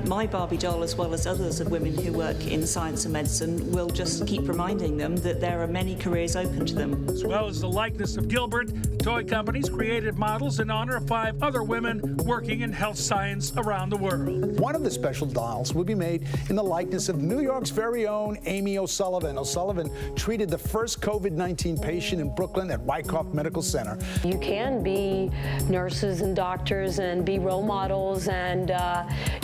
my Barbie doll, as well as others of women who work in science and medicine, will just keep reminding them that there are many careers open to them. As well as the likeness of Gilbert, toy companies created models in honor of 5 other women working in health science around the world. One of the special dolls will be made in the likeness of New York's very own Amy O'Sullivan. O'Sullivan treated the first COVID-19 patient in Brooklyn at Wyckoff Medical Center. You can be nurses and doctors and be role models, and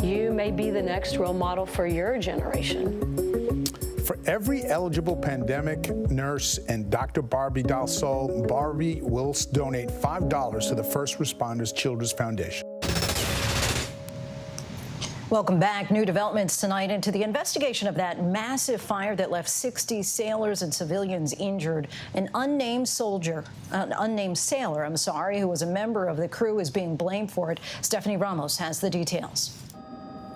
you may be the next role model for your generation. For every eligible pandemic nurse and Dr. Barbie doll sold, Barbie will donate $5 to the First Responders Children's Foundation. Welcome back. New developments tonight into the investigation of that massive fire that left 60 sailors and civilians injured. An unnamed sailor, who was a member of the crew, is being blamed for it. Stephanie Ramos has the details.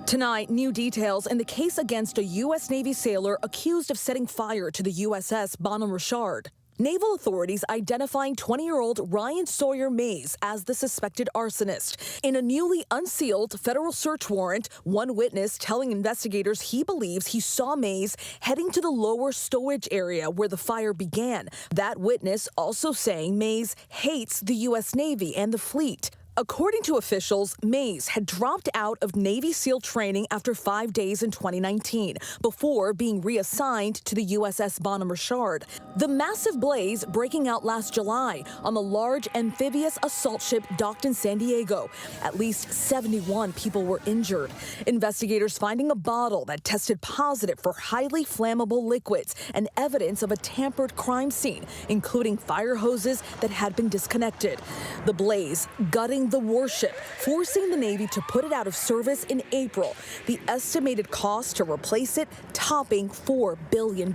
Tonight, new details in the case against a U.S. Navy sailor accused of setting fire to the USS Bonham Richard. Naval authorities identifying 20-year-old Ryan Sawyer Mays as the suspected arsonist. In a newly unsealed federal search warrant, one witness telling investigators he believes he saw Mays heading to the lower stowage area where the fire began. That witness also saying Mays hates the U.S. Navy and the fleet. According to officials, Mays had dropped out of Navy SEAL training after 5 days in 2019 before being reassigned to the USS Bonham Richard. The massive blaze breaking out last July on the large amphibious assault ship docked in San Diego. At least 71 people were injured. Investigators finding a bottle that tested positive for highly flammable liquids and evidence of a tampered crime scene, including fire hoses that had been disconnected. The blaze gutting the warship, forcing the Navy to put it out of service in April. The estimated cost to replace it topping $4 billion.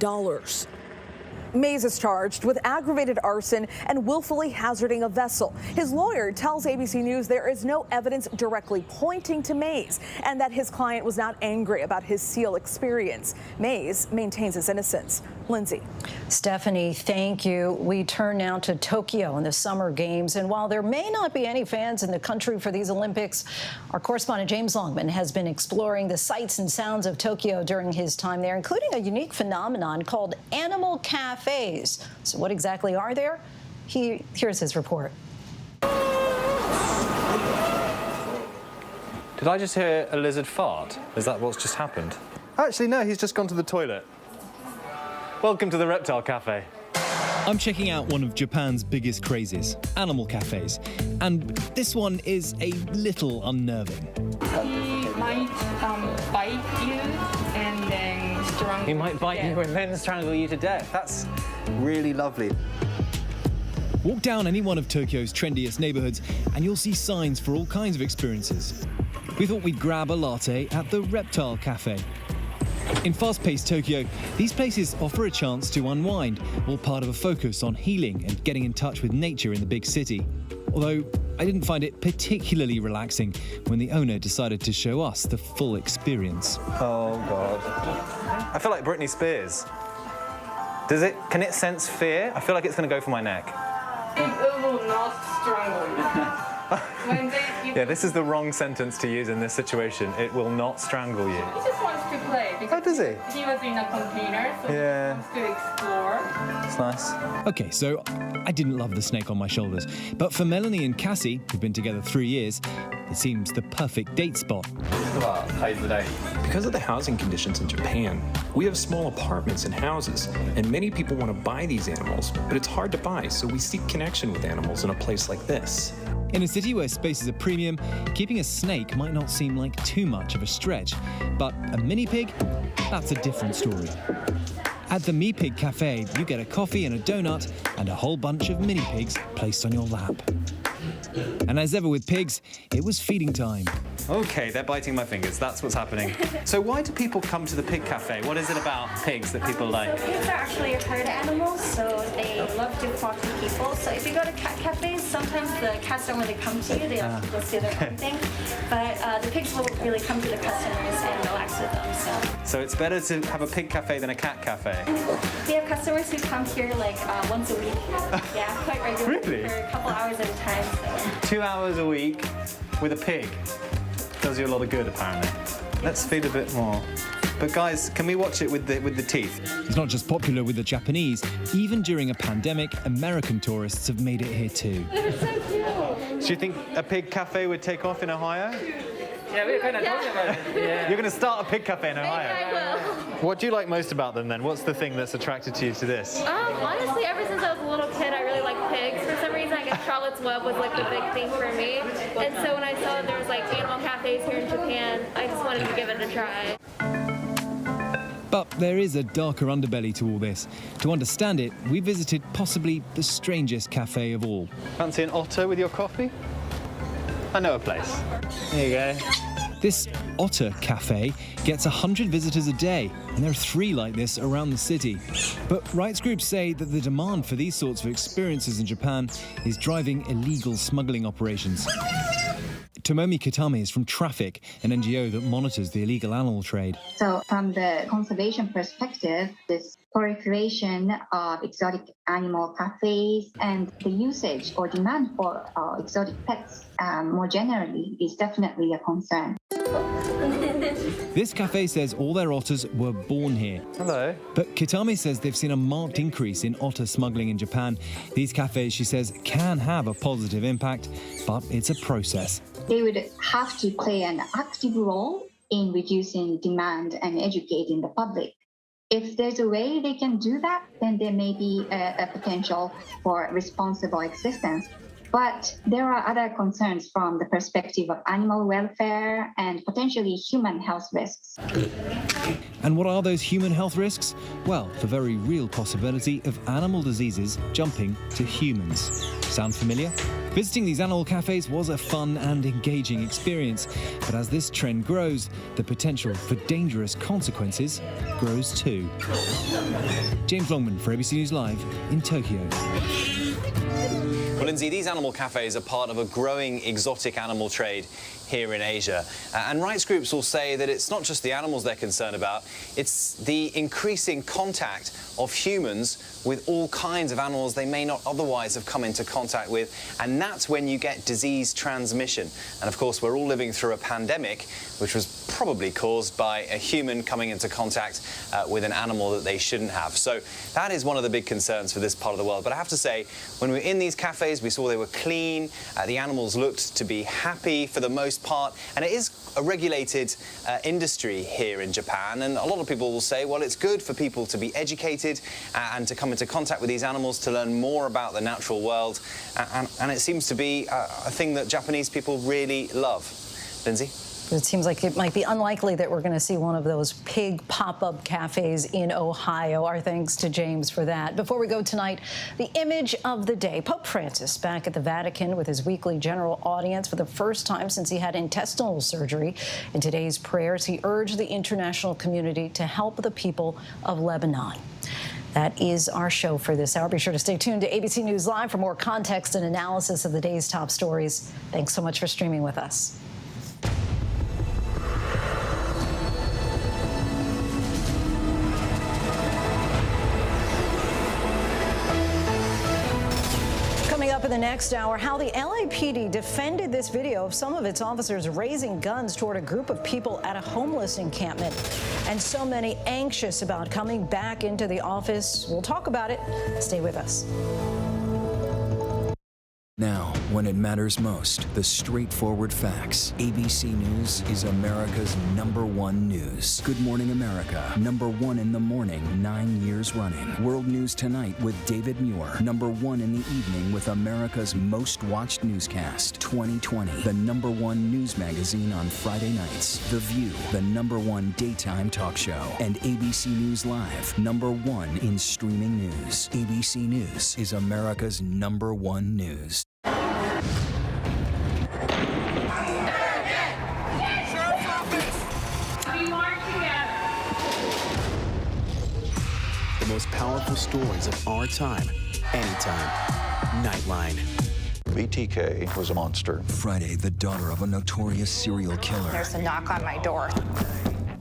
Mays is charged with aggravated arson and willfully hazarding a vessel. His lawyer tells ABC News there is no evidence directly pointing to Mays and that his client was not angry about his SEAL experience. Mays maintains his innocence. Lindsay. Stephanie, thank you. We turn now to Tokyo and the Summer Games. And while there may not be any fans in the country for these Olympics, our correspondent James Longman has been exploring the sights and sounds of Tokyo during his time there, including a unique phenomenon called animal cafes. So what exactly are there? Here's his report. Did I just hear a lizard fart? Is that what's just happened? Actually, no, he's just gone to the toilet. Welcome to the Reptile Cafe. I'm checking out one of Japan's biggest crazes, animal cafes. And this one is a little unnerving. He might bite you and then strangle you. He might bite you and then strangle you to death. That's really lovely. Walk down any one of Tokyo's trendiest neighborhoods and you'll see signs for all kinds of experiences. We thought we'd grab a latte at the Reptile Cafe. In fast-paced Tokyo, these places offer a chance to unwind, all part of a focus on healing and getting in touch with nature in the big city. Although I didn't find it particularly relaxing when the owner decided to show us the full experience. Oh, God. I feel like Britney Spears. Can it sense fear? I feel like it's going to go for my neck. It will not strangle you. Yeah, this is the wrong sentence to use in this situation. It will not strangle you. He just wants to play. Oh, does he? He was in a container, so he wants to explore. It's nice. Okay, so I didn't love the snake on my shoulders, but for Melanie and Cassie, who've been together 3 years, it seems the perfect date spot. Because of the housing conditions in Japan, we have small apartments and houses, and many people want to buy these animals, but it's hard to buy, so we seek connection with animals in a place like this. In a city where space is a premium, keeping a snake might not seem like too much of a stretch, but a mini pig? That's a different story. At the Me Pig Cafe, you get a coffee and a donut and a whole bunch of mini pigs placed on your lap. And as ever with pigs, it was feeding time. Okay, they're biting my fingers. That's what's happening. So why do people come to the Pig Cafe? What is it about pigs that people like? So pigs are actually herd animals, so they love to flock to people. So if you go to cat cafes, sometimes the cats don't really come to you. They have to go do their own thing. But the pigs will really come to the customers and relax with them. So it's better to have a pig cafe than a cat cafe? We have customers who come here like once a week. Yeah, quite regularly. Really? For a couple hours at a time. So. 2 hours a week with a pig. Does you a lot of good, apparently. Let's feed a bit more. But guys, can we watch it with the teeth? It's not just popular with the Japanese. Even during a pandemic, American tourists have made it here too. They're so cute. Do you think a pig cafe would take off in Ohio? Yeah, we were kind of talking about it. Yeah. You're going to start a pig cafe in Ohio? Maybe I will. What do you like most about them then? What's the thing that's attracted you to this? Honestly, ever since I was a little kid, I really liked pigs. For some reason, I guess Charlotte's Web was like the big thing for me. And so when I saw there was like animal cafes here in Japan, I just wanted to give it a try. But there is a darker underbelly to all this. To understand it, we visited possibly the strangest cafe of all. Fancy an otter with your coffee? I know a place. There you go. This Otter Cafe gets 100 visitors a day, and there are 3 like this around the city. But rights groups say that the demand for these sorts of experiences in Japan is driving illegal smuggling operations. Tomomi Kitame is from Traffic, an NGO that monitors the illegal animal trade. So from the conservation perspective, this proliferation of exotic animal cafes and the usage or demand for exotic pets more generally is definitely a concern. This cafe says all their otters were born here. Hello. But Kitame says they've seen a marked increase in otter smuggling in Japan. These cafes, she says, can have a positive impact, but it's a process. They would have to play an active role in reducing demand and educating the public. If there's a way they can do that, then there may be a potential for responsible existence. But there are other concerns from the perspective of animal welfare and potentially human health risks. And what are those human health risks? Well, the very real possibility of animal diseases jumping to humans. Sound familiar? Visiting these animal cafes was a fun and engaging experience. But as this trend grows, the potential for dangerous consequences grows too. James Longman for ABC News Live in Tokyo. Well, Lindsay, these animal cafes are part of a growing exotic animal trade here in Asia. And rights groups will say that it's not just the animals they're concerned about, it's the increasing contact of humans with all kinds of animals they may not otherwise have come into contact with. And that's when you get disease transmission. And of course, we're all living through a pandemic, which was probably caused by a human coming into contact with an animal that they shouldn't have. So that is one of the big concerns for this part of the world. But I have to say, when we were in these cafes, we saw they were clean. The animals looked to be happy for the most part. And it is a regulated industry here in Japan. And a lot of people will say, well, it's good for people to be educated and to come into contact with these animals to learn more about the natural world. And it seems to be a thing that Japanese people really love. Lindsay? It seems like it might be unlikely that we're going to see one of those pig pop-up cafes in Ohio. Our thanks to James for that. Before we go tonight, the image of the day. Pope Francis back at the Vatican with his weekly general audience for the first time since he had intestinal surgery. In today's prayers, he urged the international community to help the people of Lebanon. That is our show for this hour. Be sure to stay tuned to ABC News Live for more context and analysis of the day's top stories. Thanks so much for streaming with us. Coming up in the next hour, how the LAPD defended this video of some of its officers raising guns toward a group of people at a homeless encampment. And so many anxious about coming back into the office. We'll talk about it. Stay with us. Now, when it matters most, the straightforward facts. ABC News is America's #1 news. Good Morning America, #1 in the morning, 9 years running. World News Tonight with David Muir, #1 in the evening with America's most watched newscast. 2020, the #1 news magazine on Friday nights. The View, the #1 daytime talk show. And ABC News Live, #1 in streaming news. ABC News is America's #1 news. The most powerful stories of our time, anytime. Nightline. BTK was a monster. Friday, the daughter of a notorious serial killer. There's a knock on my door.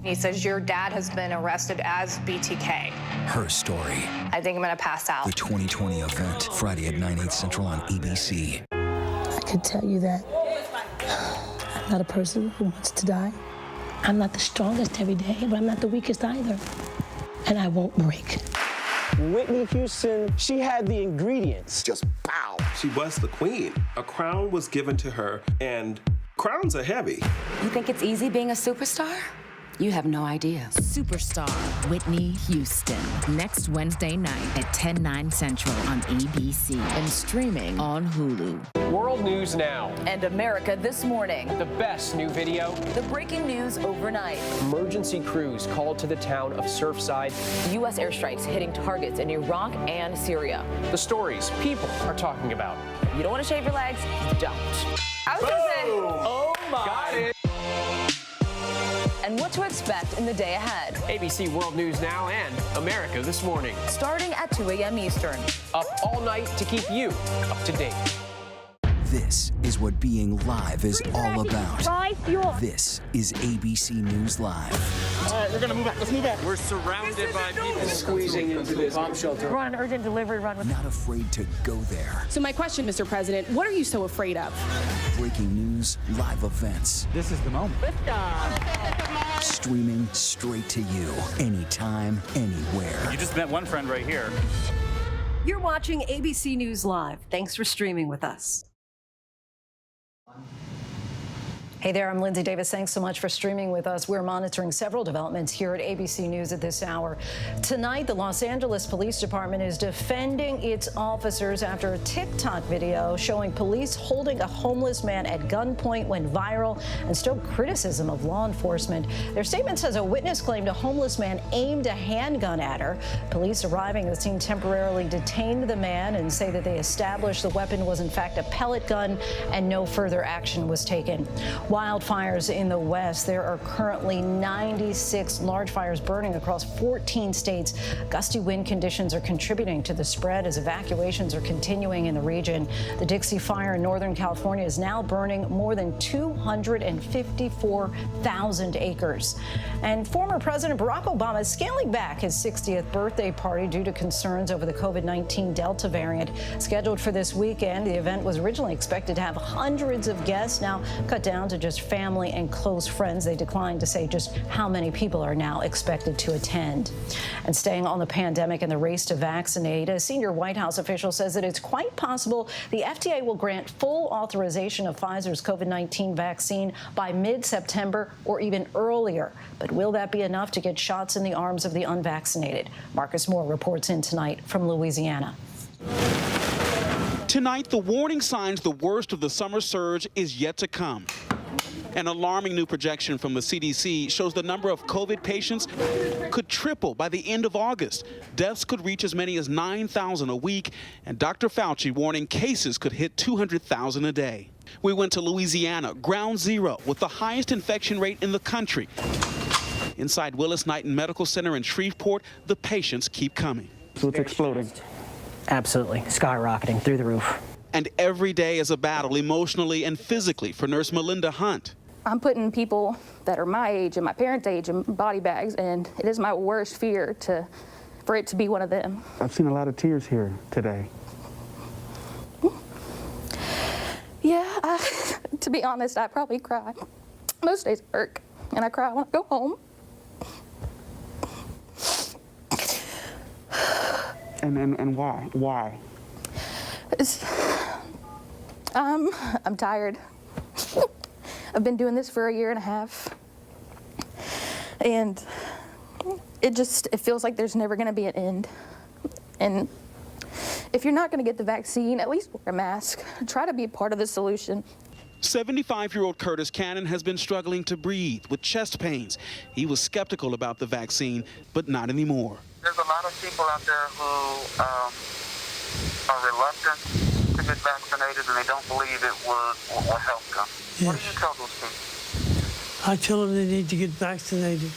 He says, your dad has been arrested as BTK. Her story. I think I'm going to pass out. The 2020 event, Friday at 9/8 Central on ABC. I can tell you that I'm not a person who wants to die. I'm not the strongest every day, but I'm not the weakest either. And I won't break. Whitney Houston, she had the ingredients. Just pow. She was the queen. A crown was given to her, and crowns are heavy. You think it's easy being a superstar? You have no idea. Superstar Whitney Houston. Next Wednesday night at 10/9 Central on ABC and streaming on Hulu. World News Now. And America This Morning. The best new video. The breaking news overnight. Emergency crews called to the town of Surfside. U.S. airstrikes hitting targets in Iraq and Syria. The stories people are talking about. You don't want to shave your legs? Don't. I was going to say. Oh my. Got it. And what to expect in the day ahead. ABC World News Now and America This Morning. Starting at 2 a.m. Eastern. Up all night to keep you up to date. This is what being live is all about. This is ABC News Live. All right, we're gonna move back. Let's move back. We're surrounded by people squeezing into this bomb shelter. We're on an urgent delivery run. Not afraid to go there. So my question, Mr. President, what are you so afraid of? Breaking news, live events. This is the moment. Streaming straight to you, anytime, anywhere. You just met one friend right here. You're watching ABC News Live. Thanks for streaming with us. Hey there, I'm Lindsay Davis. Thanks so much for streaming with us. We're monitoring several developments here at ABC News at this hour. Tonight, the Los Angeles Police Department is defending its officers after a TikTok video showing police holding a homeless man at gunpoint went viral and stoked criticism of law enforcement. Their statement says a witness claimed a homeless man aimed a handgun at her. Police arriving at the scene temporarily detained the man and say that they established the weapon was in fact a pellet gun and no further action was taken. Wildfires in the West. There are currently 96 large fires burning across 14 states. Gusty wind conditions are contributing to the spread as evacuations are continuing in the region. The Dixie Fire in Northern California is now burning more than 254,000 acres. And former President Barack Obama is scaling back his 60th birthday party due to concerns over the COVID-19 Delta variant. Scheduled for this weekend, the event was originally expected to have hundreds of guests, now cut down to just family and close friends. They declined to say just how many people are now expected to attend. And staying on the pandemic and the race to vaccinate, a senior White House official says that it's quite possible the FDA will grant full authorization of Pfizer's COVID-19 vaccine by mid-September or even earlier. But will that be enough to get shots in the arms of the unvaccinated? Marcus Moore reports in tonight from Louisiana. Tonight, the warning signs the worst of the summer surge is yet to come. An alarming new projection from the CDC shows the number of COVID patients could triple by the end of August. Deaths could reach as many as 9,000 a week, and Dr. Fauci warning cases could hit 200,000 a day. We went to Louisiana, ground zero, with the highest infection rate in the country. Inside Willis-Knighton Medical Center in Shreveport, the patients keep coming. So it's exploding. Absolutely, skyrocketing through the roof. And every day is a battle emotionally and physically for Nurse Melinda Hunt. I'm putting people that are my age and my parents' age in body bags, and it is my worst fear for it to be one of them. I've seen a lot of tears here today. Yeah, to be honest, I probably cry most days at work, and I cry when I go home. And why? Why? I'm tired. I've been doing this for a year and a half, and it feels like there's never going to be an end. And if you're not going to get the vaccine, at least wear a mask. Try to be a part of the solution. 75-year-old Curtis Cannon has been struggling to breathe with chest pains. He was skeptical about the vaccine, but not anymore. There's a lot of people out there who are reluctant to get vaccinated, and they don't believe it will help them. Yes. What do you tell those people? I tell them they need to get vaccinated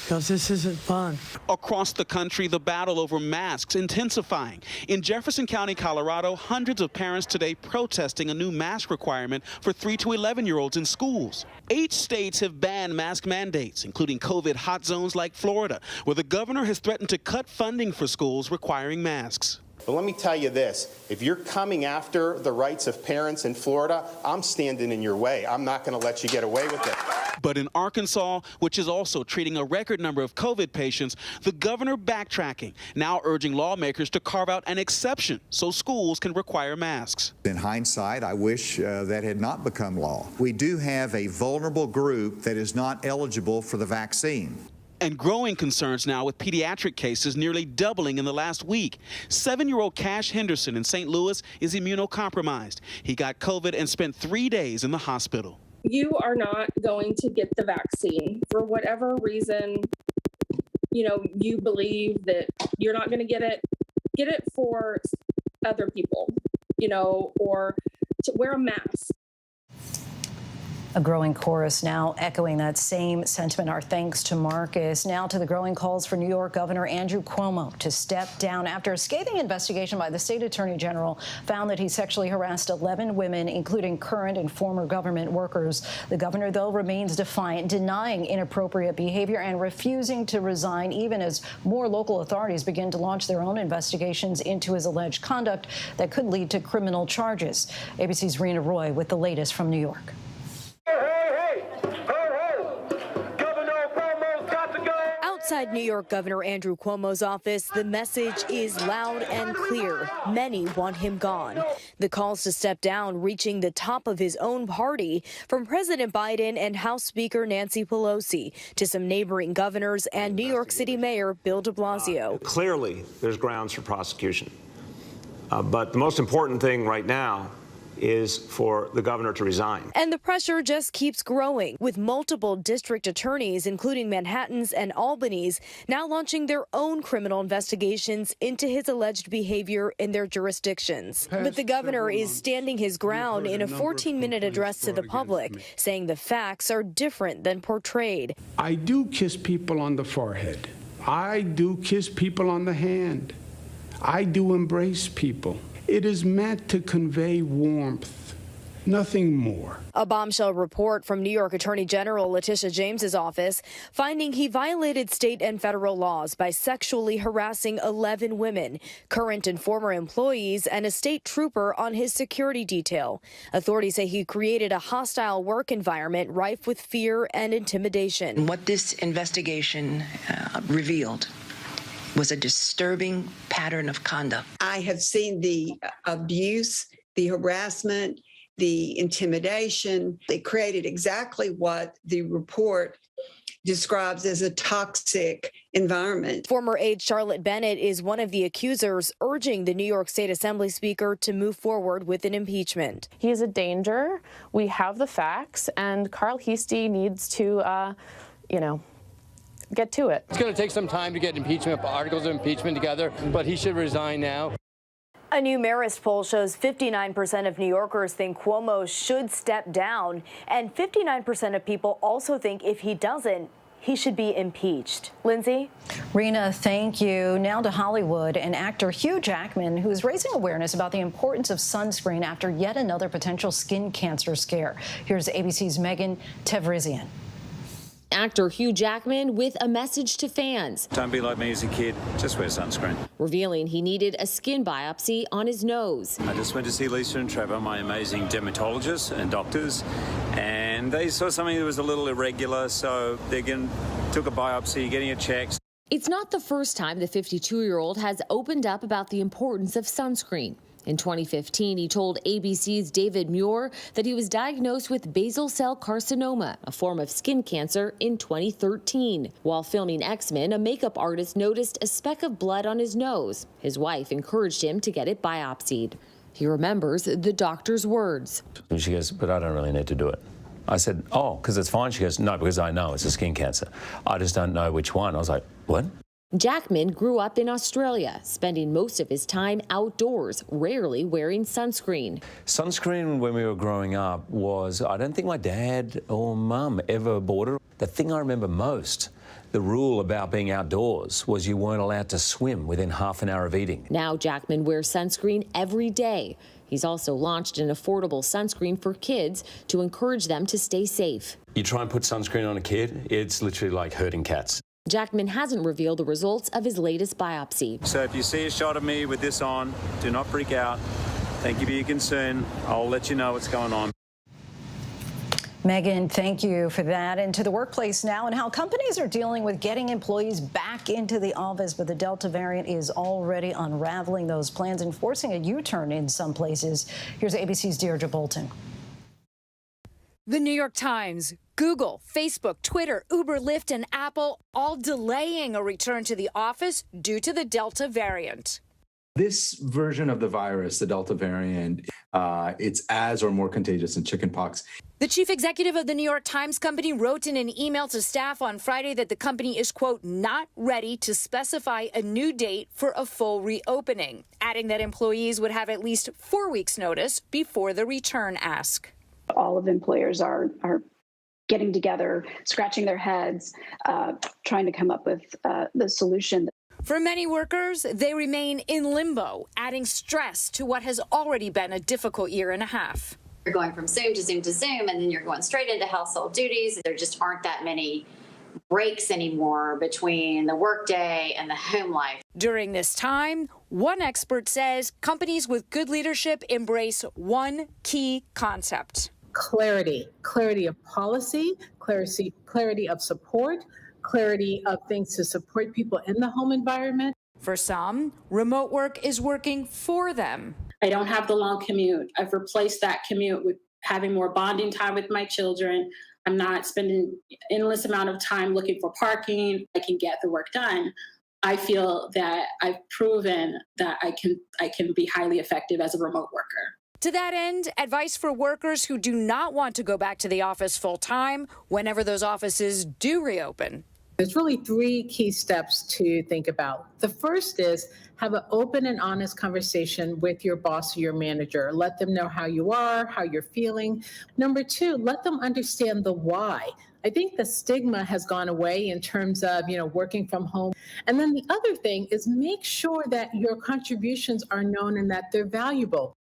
because this isn't fun. Across the country, the battle over masks intensifying. In Jefferson County, Colorado, hundreds of parents today protesting a new mask requirement for 3 to 11-year-olds in schools. 8 states have banned mask mandates, including COVID hot zones like Florida, where the governor has threatened to cut funding for schools requiring masks. But let me tell you this, if you're coming after the rights of parents in Florida, I'm standing in your way. I'm not going to let you get away with it. But in Arkansas, which is also treating a record number of COVID patients, the governor backtracking, now urging lawmakers to carve out an exception so schools can require masks. In hindsight, I wish that had not become law. We do have a vulnerable group that is not eligible for the vaccine. And growing concerns now with pediatric cases nearly doubling in the last week. 7-year-old Cash Henderson in St. Louis is immunocompromised. He got COVID and spent 3 days in the hospital. You are not going to get the vaccine for whatever reason, you believe that you're not going to get it for other people, or to wear a mask. A growing chorus now echoing that same sentiment. Our thanks to Marcus. Now to the growing calls for New York Governor Andrew Cuomo to step down after a scathing investigation by the state attorney general found that he sexually harassed 11 women, including current and former government workers. The governor, though, remains defiant, denying inappropriate behavior and refusing to resign, even as more local authorities begin to launch their own investigations into his alleged conduct that could lead to criminal charges. ABC's Rena Roy with the latest from New York. Outside New York Governor Andrew Cuomo's office, the message is loud and clear. Many want him gone. The calls to step down reaching the top of his own party, from President Biden and House Speaker Nancy Pelosi to some neighboring governors and New York City Mayor Bill de Blasio. Clearly, there's grounds for prosecution. But the most important thing right now is for the governor to resign. And the pressure just keeps growing, with multiple district attorneys, including Manhattan's and Albany's, now launching their own criminal investigations into his alleged behavior in their jurisdictions. But the governor is standing his ground in a 14-minute address to the public, saying the facts are different than portrayed. I do kiss people on the forehead. I do kiss people on the hand. I do embrace people. It is meant to convey warmth, nothing more. A bombshell report from New York Attorney General Letitia James's office finding he violated state and federal laws by sexually harassing 11 women, current and former employees, and a state trooper on his security detail. Authorities say he created a hostile work environment rife with fear and intimidation. What this investigation revealed was a disturbing pattern of conduct. I have seen the abuse, the harassment, the intimidation. They created exactly what the report describes as a toxic environment. Former aide Charlotte Bennett is one of the accusers, urging the New York State Assembly Speaker to move forward with an impeachment. He is a danger. We have the facts, and Carl Heastie needs to, get to it. It's going to take some time to get articles of impeachment together, but he should resign now. A new Marist poll shows 59% of New Yorkers think Cuomo should step down, and 59% of people also think if he doesn't, he should be impeached. Lindsay? Rena, thank you. Now to Hollywood, and actor Hugh Jackman, who is raising awareness about the importance of sunscreen after yet another potential skin cancer scare. Here's ABC's Megan Tevrizian. Actor Hugh Jackman with a message to fans. Don't be like me as a kid, just wear sunscreen. Revealing he needed a skin biopsy on his nose. I just went to see Lisa and Trevor, my amazing dermatologists and doctors, and they saw something that was a little irregular, so they took a biopsy, getting it checked. It's not the first time the 52-year-old has opened up about the importance of sunscreen. In 2015, he told ABC's David Muir that he was diagnosed with basal cell carcinoma, a form of skin cancer, in 2013. While filming X-Men, a makeup artist noticed a speck of blood on his nose. His wife encouraged him to get it biopsied. He remembers the doctor's words. She goes, but I don't really need to do it. I said, oh, because it's fine. She goes, no, because I know it's a skin cancer. I just don't know which one. I was like, what? Jackman grew up in Australia, spending most of his time outdoors, rarely wearing sunscreen. Sunscreen when we were growing up was, I don't think my dad or mum ever bought it. The thing I remember most, the rule about being outdoors, was you weren't allowed to swim within half an hour of eating. Now Jackman wears sunscreen every day. He's also launched an affordable sunscreen for kids to encourage them to stay safe. You try and put sunscreen on a kid, it's literally like herding cats. Jackman hasn't revealed the results of his latest biopsy. So if you see a shot of me with this on, do not freak out. Thank you for your concern. I'll let you know what's going on. Megan, thank you for that. And to the workplace now, and how companies are dealing with getting employees back into the office. But the Delta variant is already unraveling those plans and forcing a U-turn in some places. Here's ABC's Deirdre Bolton. The New York Times, Google, Facebook, Twitter, Uber, Lyft, and Apple all delaying a return to the office due to the Delta variant. This version of the virus, the Delta variant, it's as or more contagious than chickenpox. The chief executive of the New York Times Company wrote in an email to staff on Friday that the company is, quote, not ready to specify a new date for a full reopening, adding that employees would have at least 4 weeks' notice before the return ask. All of the employers are getting together, scratching their heads, trying to come up with the solution. For many workers, they remain in limbo, adding stress to what has already been a difficult year and a half. You're going from Zoom to Zoom to Zoom, and then you're going straight into household duties. There just aren't that many breaks anymore between the workday and the home life. During this time, one expert says companies with good leadership embrace one key concept. Clarity of policy, clarity of support, clarity of things to support people in the home environment. For some, remote work is working for them. I don't have the long commute. I've replaced that commute with having more bonding time with my children. I'm not spending endless amount of time looking for parking. I can get the work done. I feel that I've proven that I can be highly effective as a remote worker. To that end, advice for workers who do not want to go back to the office full time whenever those offices do reopen. There's really 3 key steps to think about. The first is have an open and honest conversation with your boss or your manager. Let them know how you are, how you're feeling. Number 2, let them understand the why. I think the stigma has gone away in terms of, working from home. And then the other thing is make sure that your contributions are known and that they're valuable.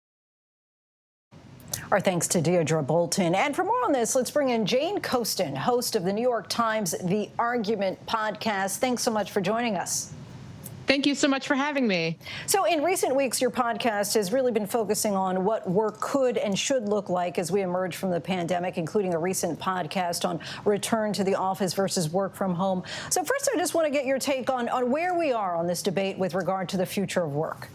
Our thanks to Deirdre Bolton. And for more on this, let's bring in Jane Coaston, host of the New York Times The Argument podcast. Thanks so much for joining us. Thank you so much for having me. So in recent weeks, your podcast has really been focusing on what work could and should look like as we emerge from the pandemic, including a recent podcast on return to the office versus work from home. So first, I just want to get your take on where we are on this debate with regard to the future of work.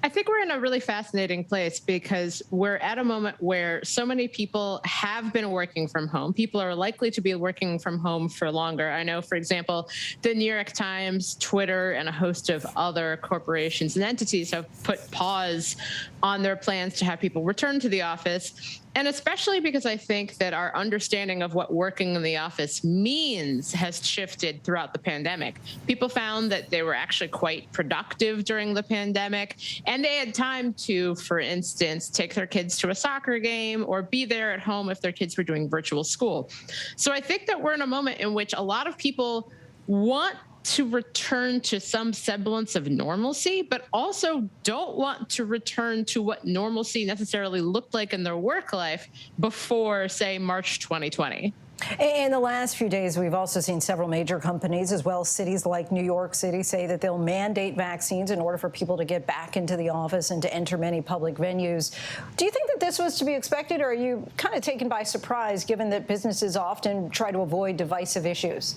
I think we're in a really fascinating place because we're at a moment where so many people have been working from home. People are likely to be working from home for longer. I know, for example, the New York Times, Twitter, and a host of other corporations and entities have put pause on their plans to have people return to the office. And especially because I think that our understanding of what working in the office means has shifted throughout the pandemic. People found that they were actually quite productive during the pandemic, and they had time to, for instance, take their kids to a soccer game or be there at home if their kids were doing virtual school. So I think that we're in a moment in which a lot of people want to return to some semblance of normalcy, but also don't want to return to what normalcy necessarily looked like in their work life before, say, March 2020. In the last few days, we've also seen several major companies, as well as cities like New York City, say that they'll mandate vaccines in order for people to get back into the office and to enter many public venues. Do you think that this was to be expected, or are you kind of taken by surprise, given that businesses often try to avoid divisive issues?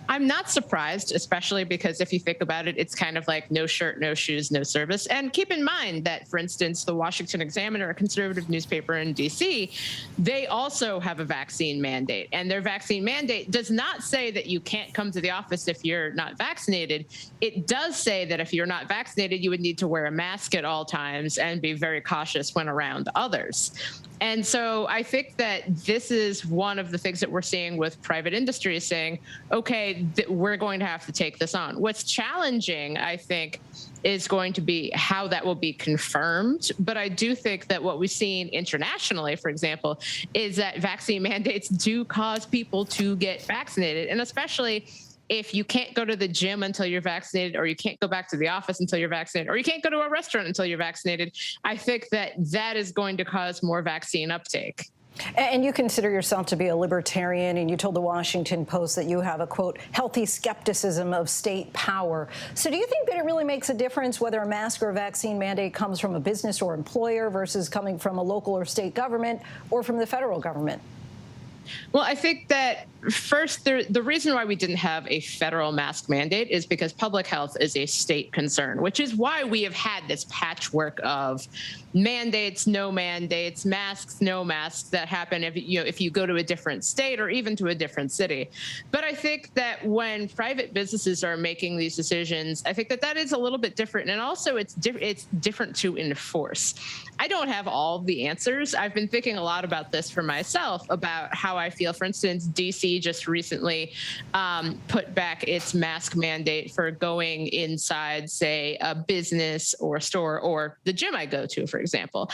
I'm not surprised, especially because if you think about it, it's kind of like no shirt, no shoes, no service. And keep in mind that, for instance, the Washington Examiner, a conservative newspaper in D.C., they also have a vaccine mandate. And their vaccine mandate does not say that you can't come to the office if you're not vaccinated. It does say that if you're not vaccinated, you would need to wear a mask at all times and be very cautious when around others. And so I think that this is one of the things that we're seeing with private industry saying, okay, we're going to have to take this on. What's challenging, I think, is going to be how that will be confirmed. But I do think that what we've seen internationally, for example, is that vaccine mandates do cause people to get vaccinated. And especially if you can't go to the gym until you're vaccinated, or you can't go back to the office until you're vaccinated, or you can't go to a restaurant until you're vaccinated, I think that that is going to cause more vaccine uptake. And you consider yourself to be a libertarian, and you told the Washington Post that you have a, quote, healthy skepticism of state power. So do you think that it really makes a difference whether a mask or a vaccine mandate comes from a business or employer versus coming from a local or state government or from the federal government? Well, I think that first, the reason why we didn't have a federal mask mandate is because public health is a state concern, which is why we have had this patchwork of mandates, no mandates, masks, no masks that happen if you go to a different state or even to a different city. But I think that when private businesses are making these decisions, I think that that is a little bit different. And also it's different to enforce. I don't have all the answers. I've been thinking a lot about this for myself, about how I feel. For instance, DC just recently put back its mask mandate for going inside, say, a business or a store or the gym I go to, for example.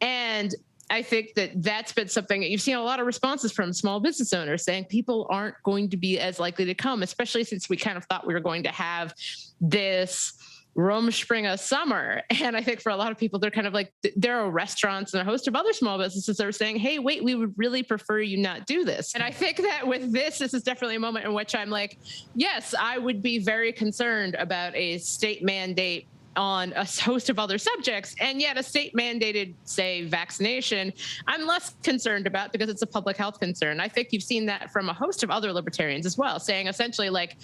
And I think that that's been something that you've seen a lot of responses from small business owners saying people aren't going to be as likely to come, especially since we kind of thought we were going to have this Rumspringa summer. And I think for a lot of people, they're kind of like, there are restaurants and a host of other small businesses that are saying, hey, wait, we would really prefer you not do this. And I think that with this is definitely a moment in which I'm like, yes, I would be very concerned about a state mandate on a host of other subjects, and yet a state mandated, say, vaccination, I'm less concerned about because it's a public health concern. I think you've seen that from a host of other libertarians as well, saying essentially like,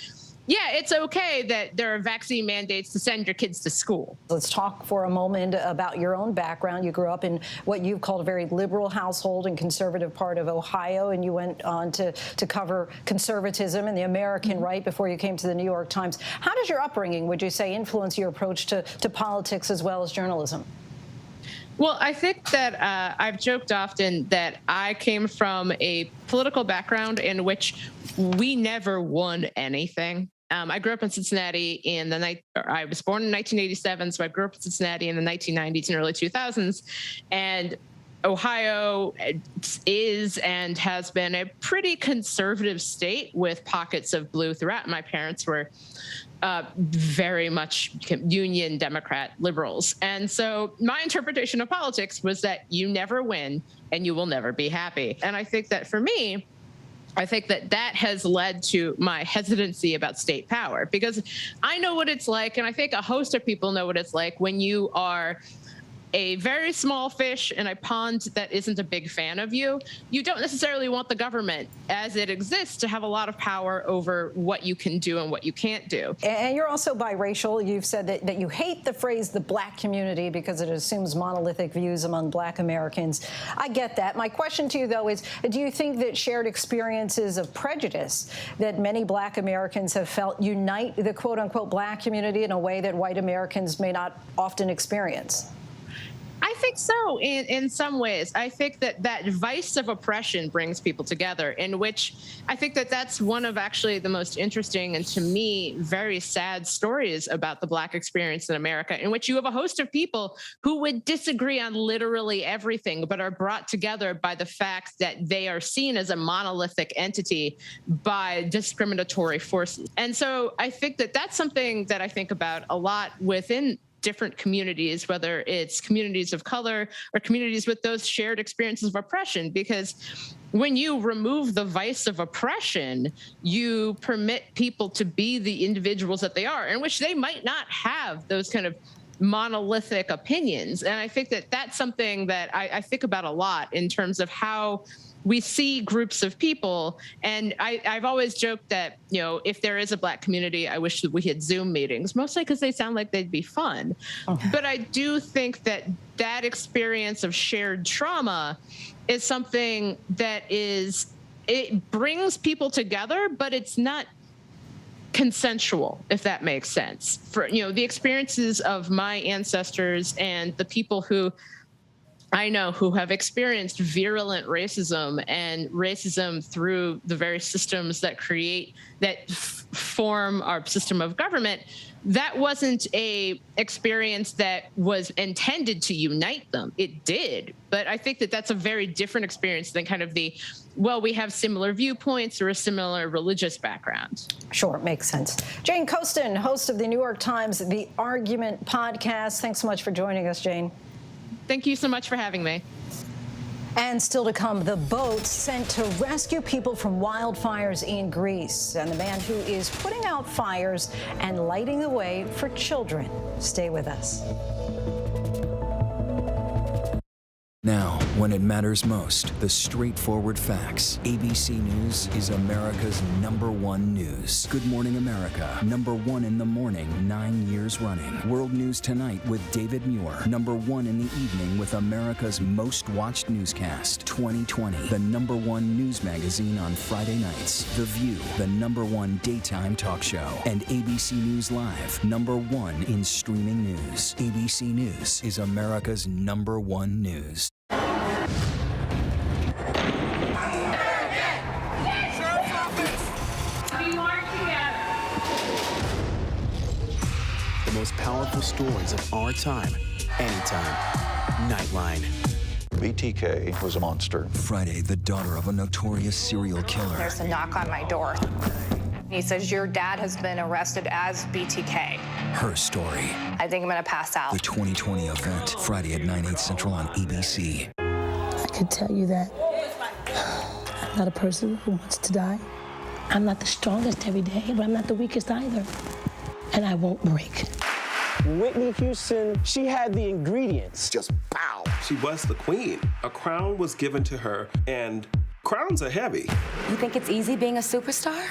yeah, it's okay that there are vaccine mandates to send your kids to school. Let's talk for a moment about your own background. You grew up in what you've called a very liberal household and conservative part of Ohio, and you went on to cover conservatism and the American right before you came to the New York Times. How does your upbringing, would you say, influence your approach to politics as well as journalism? Well, I think that I've joked often that I came from a political background in which we never won anything. I grew up in Cincinnati I was born in 1987, so I grew up in Cincinnati in the 1990s and early 2000s. And Ohio is and has been a pretty conservative state with pockets of blue throughout. My parents were very much Union Democrat liberals. And so my interpretation of politics was that you never win and you will never be happy. And I think that for me, I think that that has led to my hesitancy about state power, because I know what it's like, and I think a host of people know what it's like when you are a very small fish in a pond that isn't a big fan of you. You don't necessarily want the government as it exists to have a lot of power over what you can do and what you can't do. And you're also biracial. You've said that you hate the phrase the black community because it assumes monolithic views among black Americans. I get that. My question to you, though, is do you think that shared experiences of prejudice that many black Americans have felt unite the quote-unquote black community in a way that white Americans may not often experience? I think so in some ways. I think that vice of oppression brings people together, in which I think that that's one of actually the most interesting and, to me, very sad stories about the black experience in America, in which you have a host of people who would disagree on literally everything, but are brought together by the fact that they are seen as a monolithic entity by discriminatory forces. And so I think that that's something that I think about a lot within different communities, whether it's communities of color or communities with those shared experiences of oppression, because when you remove the vice of oppression, you permit people to be the individuals that they are, in which they might not have those kind of monolithic opinions. And I think that that's something that I think about a lot in terms of how we see groups of people. And I've always joked that, if there is a black community, I wish that we had Zoom meetings, mostly because they sound like they'd be fun. Okay. But I do think that that experience of shared trauma is something that it brings people together, but it's not consensual, if that makes sense. For, the experiences of my ancestors and the people who I know who have experienced virulent racism and racism through the very systems that form our system of government, that wasn't a experience that was intended to unite them. It did. But I think that that's a very different experience than kind of we have similar viewpoints or a similar religious background. Sure, makes sense. Jane Coaston, host of the New York Times The Argument podcast. Thanks so much for joining us, Jane. Thank you so much for having me. And still to come, the boat sent to rescue people from wildfires in Greece, and the man who is putting out fires and lighting the way for children. Stay with us. Now, when it matters most, the straightforward facts. ABC News is America's #1 news. Good Morning America, #1 in the morning, 9 years running. World News Tonight with David Muir, #1 in the evening with America's most watched newscast. 2020, the #1 news magazine on Friday nights. The View, the #1 daytime talk show. And ABC News Live, #1 in streaming news. ABC News is America's #1 news. The most powerful stories of our time, anytime. Nightline. BTK was a monster. Friday, the daughter of a notorious serial killer. There's a knock on my door. He says, your dad has been arrested as BTK. Her story. I think I'm going to pass out. The 2020 event, Friday at 9, 8 Central on ABC. I can tell you that I'm not a person who wants to die. I'm not the strongest every day, but I'm not the weakest either. And I won't break. Whitney Houston, she had the ingredients. Just pow. She was the queen. A crown was given to her, and crowns are heavy. You think it's easy being a superstar?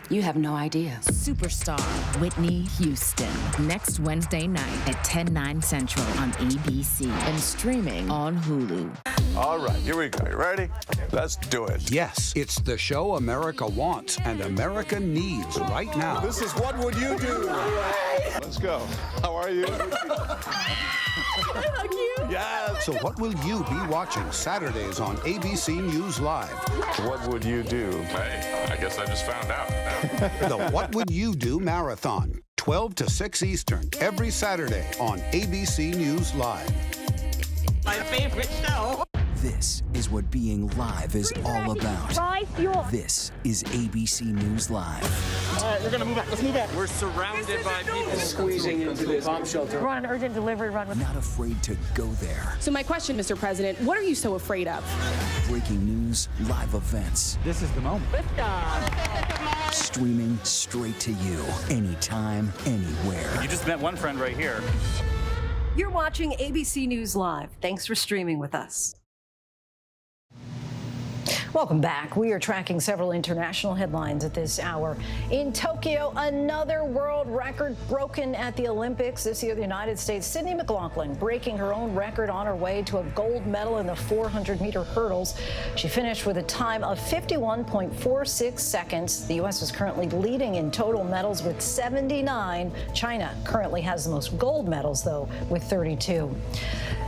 You have no idea. Superstar Whitney Houston. Next Wednesday night at 10/9 Central on ABC and streaming on Hulu. All right, here we go. You ready? Let's do it. Yes, it's the show America wants and America needs right now. This is What Would You Do? Let's go. How are you? How cute. Yeah. So what will you be watching Saturdays on ABC News Live? What would you do? Hey, I guess I just found out. The What Would You Do Marathon, 12 to 6 Eastern, every Saturday on ABC News Live. My favorite show. This is what being live is all about. This is ABC News Live. All right, we're going to move back. Let's move back. We're surrounded by people squeezing into this bomb shelter. We're on an urgent delivery run. Not afraid to go there. So my question, Mr. President, what are you so afraid of? Breaking news, live events. This is the moment. Streaming straight to you, anytime, anywhere. You just met one friend right here. You're watching ABC News Live. Thanks for streaming with us. Welcome back. We are tracking several international headlines at this hour. In Tokyo, another world record broken at the Olympics. This year, the United States, Sydney McLaughlin, breaking her own record on her way to a gold medal in the 400-meter hurdles. She finished with a time of 51.46 seconds. The U.S. is currently leading in total medals with 79. China currently has the most gold medals, though, with 32.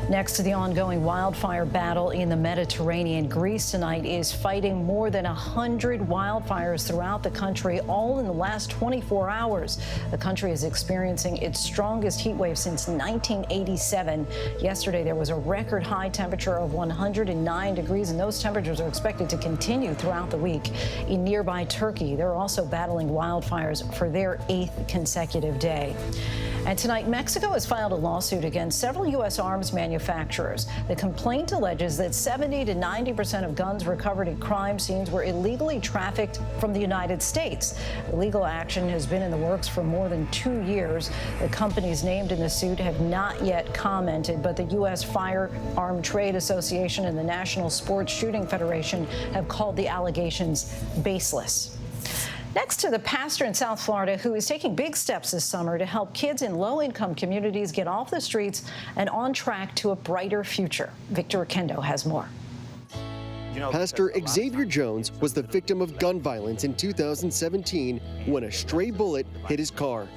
Next to the ongoing wildfire battle in the Mediterranean, Greece tonight is fighting more than 100 wildfires throughout the country, all in the last 24 hours. The country is experiencing its strongest heat wave since 1987. Yesterday, there was a record high temperature of 109 degrees, and those temperatures are expected to continue throughout the week. In nearby Turkey, they're also battling wildfires for their 8th consecutive day. And tonight, Mexico has filed a lawsuit against several U.S. arms manufacturers. The complaint alleges that 70 to 90% of guns recovered at crime scenes were illegally trafficked from the United States. Legal action has been in the works for more than 2 years. The companies named in the suit have not yet commented, but the U.S. Firearm Trade Association and the National Sports Shooting Federation have called the allegations baseless. Next to the pastor in South Florida who is taking big steps this summer to help kids in low-income communities get off the streets and on track to a brighter future. Victor Kendo has more. Pastor Xavier Jones was the victim of gun violence in 2017 when a stray bullet hit his car.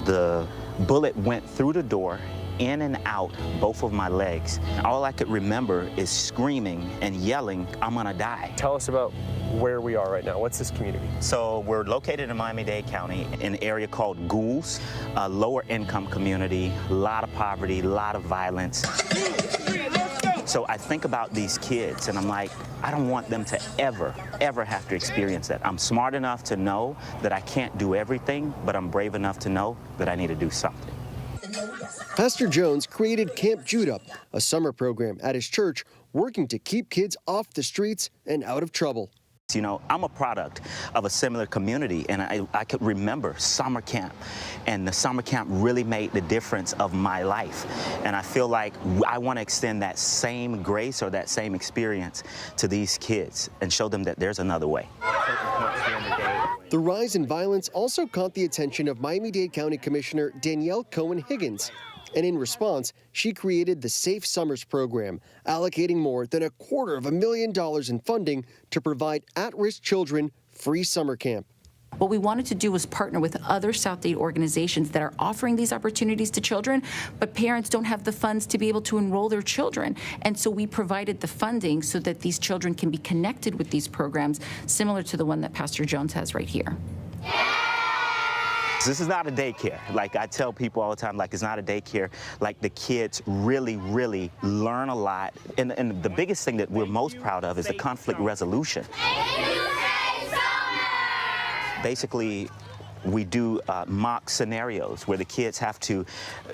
The bullet went through the door, in and out both of my legs. All I could remember is screaming and yelling, "I'm gonna die." Tell us about where we are right now. What's this community? So we're located in Miami-Dade County in an area called Goulds, a lower income community, a lot of poverty, a lot of violence. So I think about these kids and I'm like, I don't want them to ever have to experience that. I'm smart enough to know that I can't do everything, but I'm brave enough to know that I need to do something. Pastor Jones created Camp Judah, a summer program at his church working to keep kids off the streets and out of trouble. You know, I'm a product of a similar community, and I could remember summer camp, and the summer camp really made the difference of my life. And I feel like I want to extend that same grace or that same experience to these kids and show them that there's another way. The rise in violence also caught the attention of Miami-Dade County Commissioner Danielle Cohen-Higgins. And in response, she created the Safe Summers program, allocating more than $250,000 in funding to provide at-risk children free summer camp. What we wanted to do was partner with other South Dade organizations that are offering these opportunities to children, but parents don't have the funds to be able to enroll their children. And so we provided the funding so that these children can be connected with these programs, similar to the one that Pastor Jones has right here. This is not a daycare. Like I tell people all the time, like it's not a daycare. Like the kids really, really learn a lot. And the biggest thing that we're most proud of is the conflict resolution. Basically, we do mock scenarios where the kids have to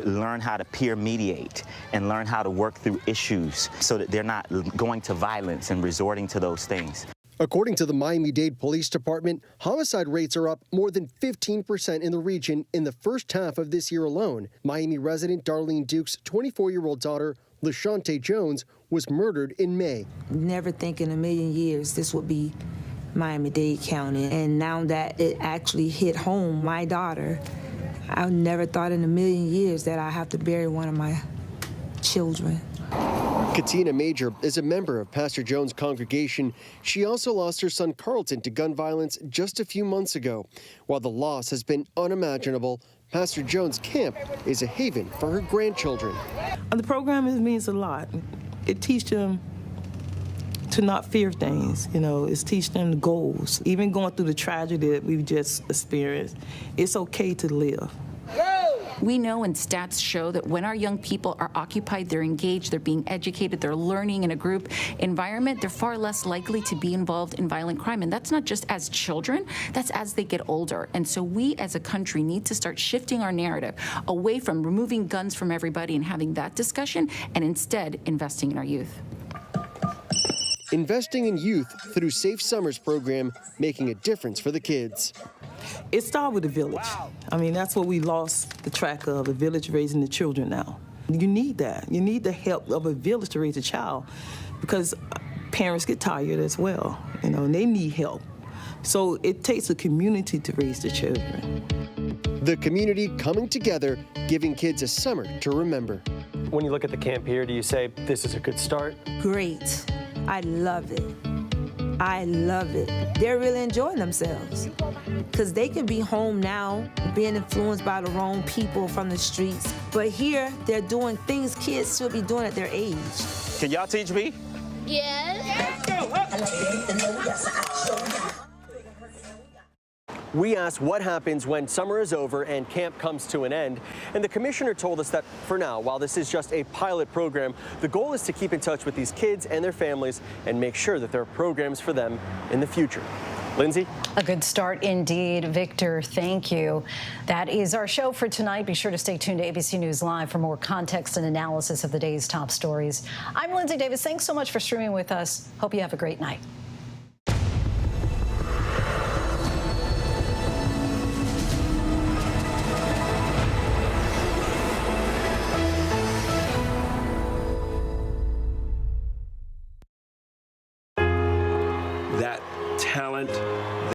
learn how to peer mediate and learn how to work through issues so that they're not going to violence and resorting to those things. According to the Miami-Dade Police Department, homicide rates are up more than 15% in the region in the first half of this year alone. Miami resident Darlene Duke's 24-year-old daughter, LaShante Jones, was murdered in May. Never think in a million years this would be Miami-Dade County. And now that it actually hit home, my daughter, I never thought in a million years that I have to bury one of my children. Katina Major is a member of Pastor Jones' congregation. She also lost her son Carlton to gun violence just a few months ago. While the loss has been unimaginable, Pastor Jones' camp is a haven for her grandchildren. The program means a lot. It teaches them to not fear things, you know, it's teach them the goals. Even going through the tragedy that we've just experienced, it's okay to live. We know and stats show that when our young people are occupied, they're engaged, they're being educated, they're learning in a group environment, they're far less likely to be involved in violent crime. And that's not just as children, that's as they get older. And so we as a country need to start shifting our narrative away from removing guns from everybody and having that discussion, and instead investing in our youth. Investing in youth through Safe Summers program, making a difference for the kids. It started with the village. I mean, that's what we lost the track of, the village raising the children now. You need that. You need the help of a village to raise a child because parents get tired as well, you know, and they need help. So it takes a community to raise the children. The community coming together, giving kids a summer to remember. When you look at the camp here, do you say this is a good start? Great. I love it. I love it. They're really enjoying themselves because they can be home now, being influenced by the wrong people from the streets. But here, they're doing things kids should be doing at their age. Can y'all teach me? Yes. We asked what happens when summer is over and camp comes to an end, and the commissioner told us that for now, while this is just a pilot program, the goal is to keep in touch with these kids and their families and make sure that there are programs for them in the future. Lindsay? A good start indeed. Victor, thank you. That is our show for tonight. Be sure to stay tuned to ABC News Live for more context and analysis of the day's top stories. I'm Lindsay Davis. Thanks so much for streaming with us. Hope you have a great night. That talent